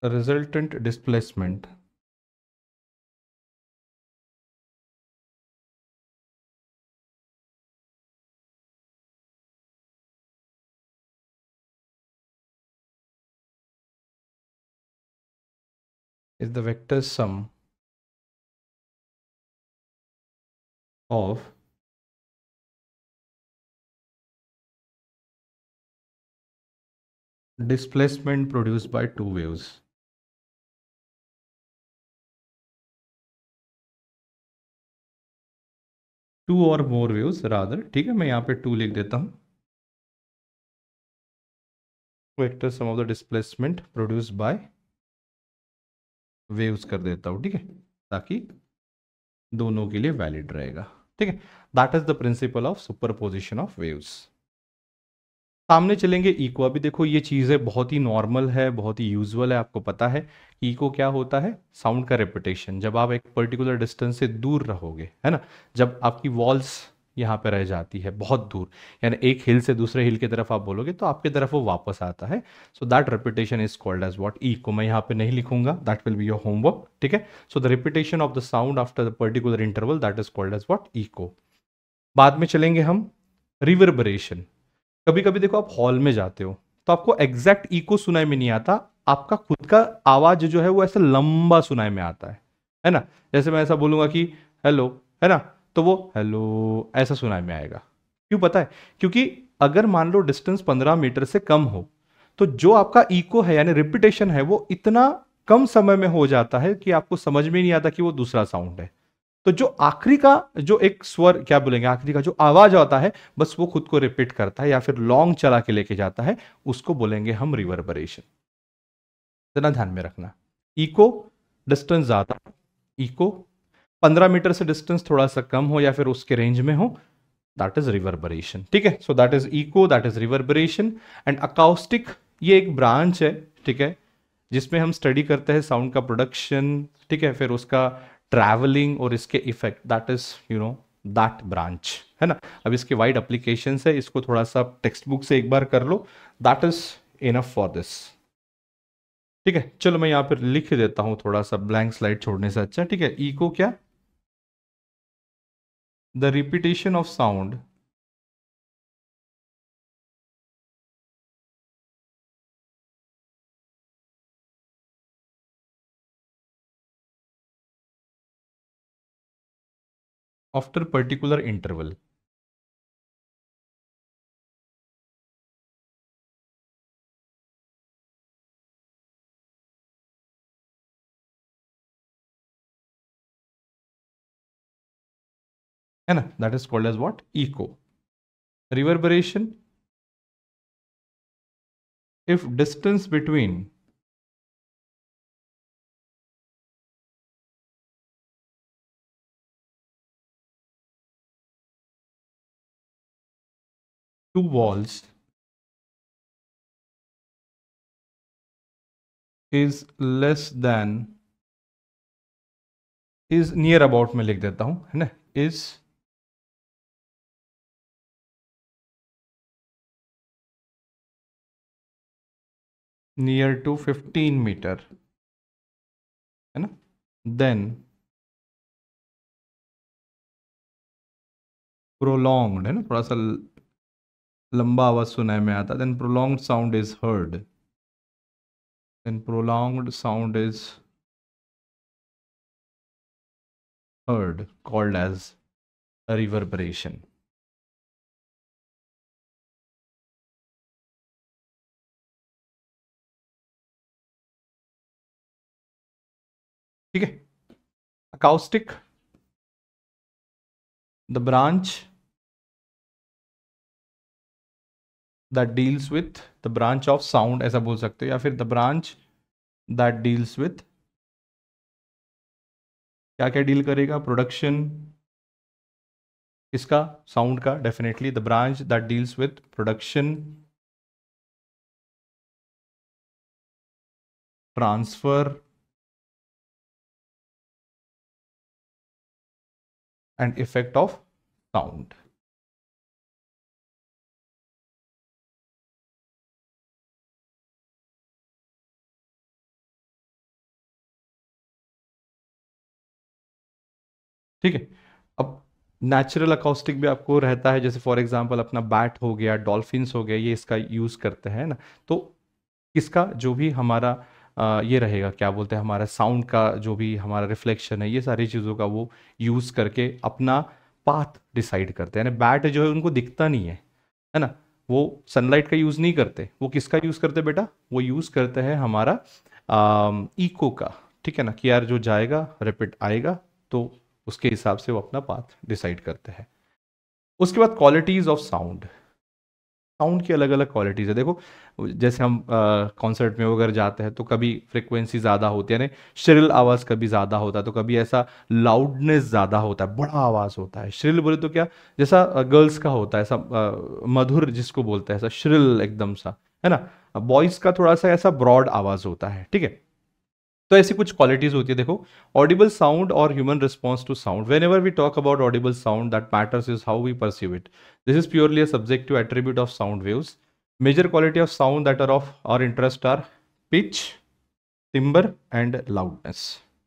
resultant displacement is the vector sum of displacement produced by two waves। Two और more waves rather, ठीक है, मैं यहाँ पे to लिख देता हूँ, vector sum of the displacement produced by waves कर देता हूँ, ठीक है, ताकि दोनों के लिए वैलिड रहेगा, ठीक है। That is the principal of superposition of waves. सामने चलेंगे इको। अभी देखो ये चीज़ें बहुत ही नॉर्मल है, बहुत ही यूजुअल है, आपको पता है कि इको क्या होता है, साउंड का रेपिटेशन। जब आप एक पर्टिकुलर डिस्टेंस से दूर रहोगे, है ना, जब आपकी वॉल्स यहाँ पे रह जाती है बहुत दूर, यानी एक हिल से दूसरे हिल की तरफ आप बोलोगे तो आपकी तरफ वो वापस आता है, so that repetition is called as what, echo. मैं यहाँ पे नहीं लिखूंगा, that will be your homework, ठीक है। So the repetition of the sound after the particular interval, that is called as what, echo. बाद में चलेंगे हम रिवर्बरेशन। कभी कभी देखो आप हॉल में जाते हो तो आपको एग्जैक्ट इको सुनाई में नहीं आता, आपका खुद का आवाज जो है वो ऐसा लंबा सुनाई में आता है ना। जैसे मैं ऐसा बोलूंगा कि हेलो, है ना, तो वो हेलो ऐसा सुनाई में आएगा। क्यों पता है? क्योंकि अगर मान लो डिस्टेंस 15 मीटर से कम हो तो जो आपका इको है यानी रिपीटेशन है वो इतना कम समय में हो जाता है कि आपको समझ में नहीं आता कि वो दूसरा साउंड है। तो जो आखिरी का जो एक स्वर क्या बोलेंगे, आखिरी का जो आवाज आता है बस वो खुद को रिपीट करता है या फिर लॉन्ग चला के लेके जाता है, उसको बोलेंगे हम रिवर्बरेशन। इतना ध्यान में रखना। इको डिस्टेंस ज्यादा, इको 15 मीटर से डिस्टेंस थोड़ा सा कम हो या फिर उसके रेंज में हो, दैट इज रिवर्बरेशन। ठीक है, so that is echo, that is reverberation. And acoustic ये एक ब्रांच है, ठीक है, जिसमें हम स्टडी करते हैं साउंड का प्रोडक्शन, ठीक है, फिर उसका ट्रैवलिंग और इसके effect, that is that branch, है ना। अब इसके वाइड एप्लीकेशन है, इसको थोड़ा सा टेक्स्ट बुक से एक बार कर लो, that is enough for this. ठीक है, चलो मैं यहाँ पर लिख देता हूँ थोड़ा सा ब्लैंक स्लाइड छोड़ने से अच्छा। ठीक है, इको क्या? The repetition of sound after particular interval. है ना, that is called as what? Echo. Reverberation, if distance between two walls is less than, is near about में लिख देता हूं, है ना, is near to 15 मीटर, है ना, then prolonged, है ना, थोड़ा सा लंबा आवाज सुनाई में आता, then prolonged sound is heard, then prolonged sound is heard, called as a reverberation। ठीक है, acoustic, the branch that deals with the branch of sound, ऐसा बोल सकते हो, या फिर the branch that deals with, क्या क्या डील करेगा? प्रोडक्शन इसका, साउंड का, definitely the branch that deals with production, transfer and effect of sound. ठीक है, अब नेचुरल अकाउस्टिक भी आपको रहता है, जैसे फॉर एग्जांपल अपना बैट हो गया, डॉल्फिन्स हो गया, ये इसका यूज़ करते हैं ना। तो इसका जो भी हमारा ये रहेगा, क्या बोलते हैं, हमारा साउंड का जो भी हमारा रिफ्लेक्शन है, ये सारी चीज़ों का वो यूज़ करके अपना पाथ डिसाइड करते हैं। यानी बैट जो है उनको दिखता नहीं है ना, वो सनलाइट का यूज़ नहीं करते, वो किसका यूज़ करते बेटा? वो यूज़ करते हैं हमारा इको का। ठीक है ना, कि यार जो जाएगा रिपीट आएगा, तो उसके हिसाब से वो अपना पाथ डिसाइड करते हैं। उसके बाद क्वालिटीज ऑफ साउंड, साउंड की अलग अलग क्वालिटीज़ है। देखो, जैसे हम कॉन्सर्ट में अगर जाते हैं तो कभी फ्रिक्वेंसी ज़्यादा होती है, यानी श्रिल आवाज़ कभी ज़्यादा होता है, तो कभी ऐसा लाउडनेस ज़्यादा होता है, बड़ा आवाज़ होता है। श्रिल बोले तो क्या, जैसा गर्ल्स का होता है ऐसा मधुर जिसको बोलते हैं, ऐसा श्रिल एकदम सा, है ना। बॉयज़ का थोड़ा सा ऐसा ब्रॉड आवाज़ होता है। ठीक है, तो ऐसी कुछ क्वालिटीज होती है। देखो, ऑडिबल साउंड और human response to sound, whenever we talk about audible sound, that matters is how we perceive it. This is purely a subjective attribute of sound waves. Major quality of sound that are of our interest are pitch, timbre and loudness.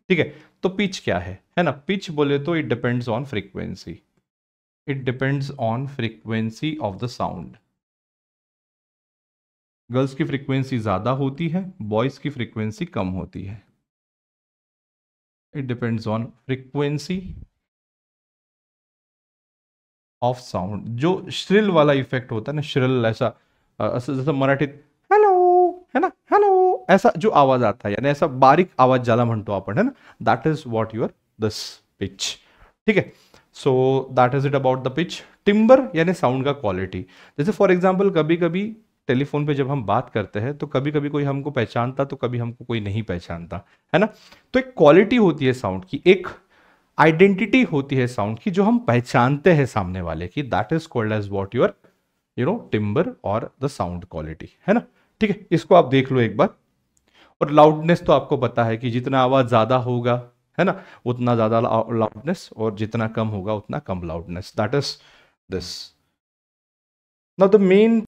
ठीक है, तो pitch क्या है ना, pitch बोले तो it depends on frequency, it depends on frequency of the sound. Girls की frequency ज़्यादा होती है, बॉयज़ की फ्रीक्वेंसी कम होती है। It depends on frequency of sound. जो श्रिल वाला इफेक्ट होता है ना, श्रिल ऐसा जैसा मराठीत हॅलो है ना, हॅलो ऐसा जो आवाज आता है, यानी ऐसा बारीक आवाज ज्यादा म्हणतो आपण है ना, that is what your this pitch. ठीक है, so that is it about the pitch. Timbre यानी साउंड का क्वालिटी। जैसे फॉर एग्जाम्पल कभी कभी टेलीफोन पे जब हम बात करते हैं तो कभी कभी कोई हमको पहचानता तो कभी हमको कोई नहीं पहचानता, है ना। तो एक क्वालिटी होती है साउंड की, एक आइडेंटिटी होती है साउंड की, जो हम पहचानते हैं सामने वाले की, that is called as what your timbre और द साउंड क्वालिटी, है ना। ठीक है, इसको आप देख लो एक बार। और लाउडनेस तो आपको पता है कि जितना आवाज ज्यादा होगा, है ना, उतना ज्यादा लाउडनेस, और जितना कम होगा उतना कम loudness, that is this. Now the main,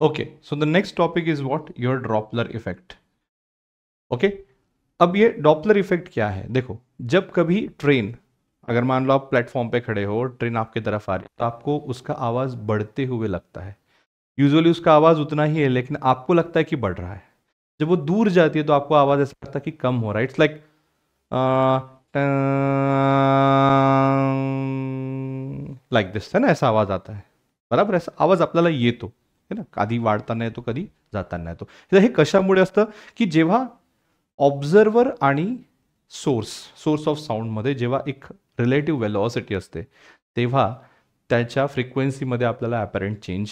okay, so the next topic is what your Doppler effect. Okay, अब ये डॉपलर इफेक्ट क्या है? देखो, जब कभी ट्रेन, अगर मान लो आप प्लेटफॉर्म पे खड़े हो और ट्रेन आपकी तरफ आ रही है, तो आपको उसका आवाज बढ़ते हुए लगता है। यूजुअली उसका आवाज उतना ही है, लेकिन आपको लगता है कि बढ़ रहा है। जब वो दूर जाती है तो आपको आवाज ऐसा लगता है कि कम हो रहा है। इट्स लाइक लाइक दिस, है ना, ऐसा आवाज आता है। बराबर, ऐसा आवाज आपल्याला येतो, है ना, कधी वाढताना येतो, कधी जाताना येतो। हे कशामुळे असतं की जेव्हा ऑब्झर्वर आणि सोर्स ऑफ साऊंडमध्ये जेव्हा एक रिलेटिव्ह वेलॉसिटी असते, तेव्हा त्याच्या फ्रिक्वेन्सीमध्ये आपल्याला अपॅरेंट चेंज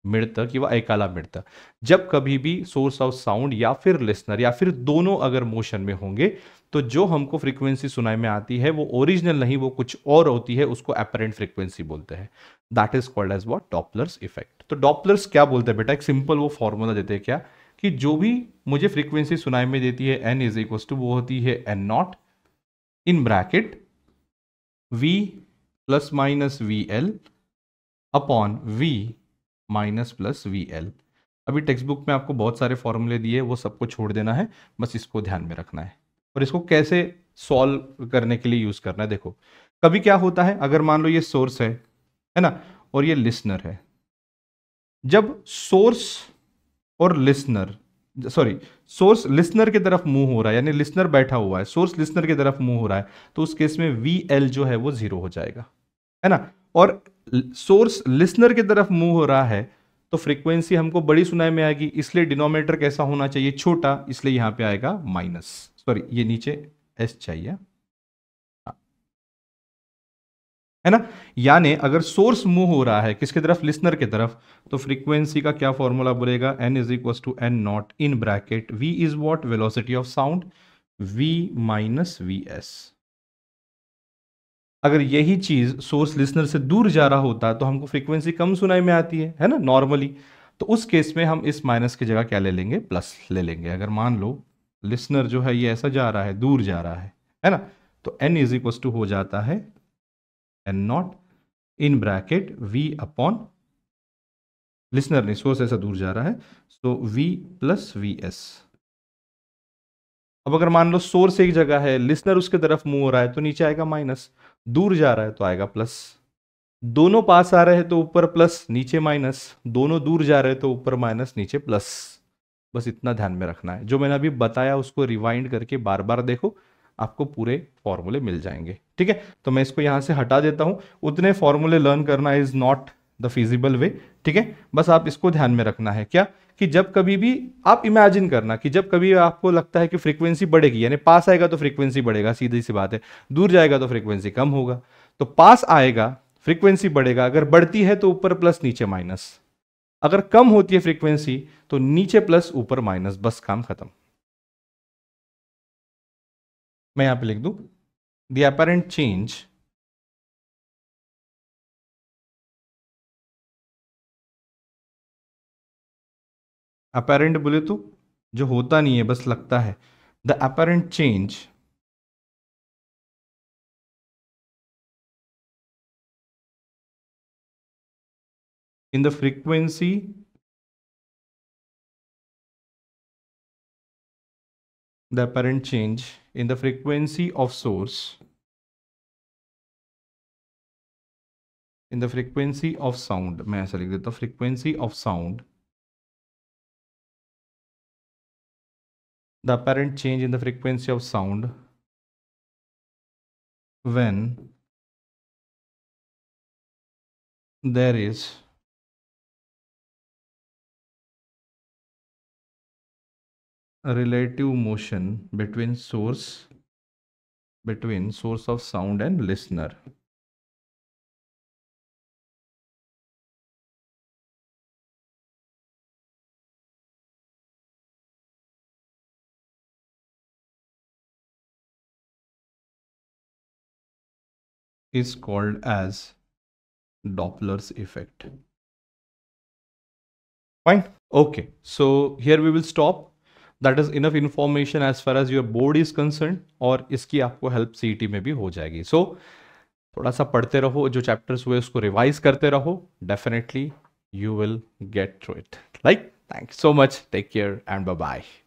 मिलता किंवा ऐकायला मिलता। जब कभी भी सोर्स ऑफ साउंड या फिर लिसनर या फिर दोनों अगर मोशन में होंगे, तो जो हमको फ्रीक्वेंसी सुनाई में आती है वो ओरिजिनल नहीं, वो कुछ और होती है, उसको अपरेंट फ्रीक्वेंसी बोलते हैं। That is called as what, Doppler's effect. तो डॉपलर्स क्या बोलते हैं बेटा, एक सिंपल वो फॉर्मूला देते हैं क्या, कि जो भी मुझे फ्रीक्वेंसी सुनाई में देती है एन इज इक्वल टू, वो होती है n not in bracket v plus minus v l upon v minus plus v l. अभी टेक्स्ट बुक में आपको बहुत सारे फॉर्मूले दिए, वो सबको छोड़ देना है, बस इसको ध्यान में रखना है। और इसको कैसे सॉल्व करने के लिए यूज करना है, देखो कभी क्या होता है, अगर मान लो ये सोर्स है ना, और ये लिसनर है। जब सोर्स और लिसनर, सॉरी, सोर्स लिसनर की तरफ मूव हो रहा है, यानी लिसनर बैठा हुआ है, सोर्स लिसनर की तरफ मूव हो रहा है, तो उस केस में वी एल जो है वो जीरो हो जाएगा, है ना। और सोर्स लिसनर की तरफ मूव हो रहा है तो फ्रीक्वेंसी हमको बड़ी सुनाई में आएगी, इसलिए डिनोमिनेटर कैसा होना चाहिए, छोटा, इसलिए यहां पे आएगा माइनस, सॉरी ये नीचे एस चाहिए, है ना। यानी अगर सोर्स मूव हो रहा है किसकी तरफ, लिसनर की तरफ, तो फ्रीक्वेंसी का क्या फॉर्मूला बोलेगा, n is equal to n not in bracket v is what, velocity of sound, v minus v s. अगर यही चीज सोर्स लिसनर से दूर जा रहा होता तो हमको फ्रीक्वेंसी कम सुनाई में आती है ना, नॉर्मली। तो उस केस में हम इस माइनस की जगह क्या ले लेंगे, प्लस ले लेंगे। अगर मान लो लिसनर जो है ये ऐसा जा रहा है, दूर जा रहा है ना, तो एन इज इक्वल टू हो जाता है n not in bracket v upon, listener नहीं, सोर्स ऐसा दूर जा रहा है, so v plus v s. अब अगर मान लो सोर्स एक जगह है, लिसनर उसके तरफ मूव हो रहा है, तो नीचे आएगा माइनस, दूर जा रहा है तो आएगा प्लस, दोनों पास आ रहे हैं तो ऊपर प्लस नीचे माइनस, दोनों दूर जा रहे हैं तो ऊपर माइनस नीचे प्लस। बस इतना ध्यान में रखना है, जो मैंने अभी बताया उसको रिवाइंड करके बार बार देखो, आपको पूरे फॉर्मूले मिल जाएंगे। ठीक है, तो मैं इसको यहां से हटा देता हूं, उतने फॉर्मूले लर्न करना इज नॉट द फिजिबल वे। ठीक है, बस आप इसको ध्यान में रखना है क्या, कि जब कभी भी आप इमेजिन करना कि जब कभी आपको लगता है कि फ्रीक्वेंसी बढ़ेगी, यानी पास आएगा तो फ्रीक्वेंसी बढ़ेगा, सीधी सी बात है, दूर जाएगा तो फ्रीक्वेंसी कम होगा। तो पास आएगा फ्रीक्वेंसी बढ़ेगा, अगर बढ़ती है तो ऊपर प्लस नीचे माइनस, अगर कम होती है फ्रीक्वेंसी तो नीचे प्लस ऊपर माइनस, बस काम खत्म। मैं यहां पे लिख दूं, द अपैरेंट चेंज अपैरेंट बोले तो जो होता नहीं है, बस लगता है, the apparent change in the frequency the apparent change in the frequency of source in the frequency of sound, मैं ऐसा लिख देता हूं, frequency of sound the apparent change in the frequency of sound when there is a relative motion between source of sound and listener. Is called as Doppler's effect. Fine. Okay. So here we will stop. That is enough information as far as your board is concerned. और इसकी आपको help CET में भी हो जाएगी. So थोड़ा सा पढ़ते रहो, जो चैप्टर्स हुए उसको रिवाइज करते रहो. Definitely you will get through it. Like, thanks so much. Take care and bye bye.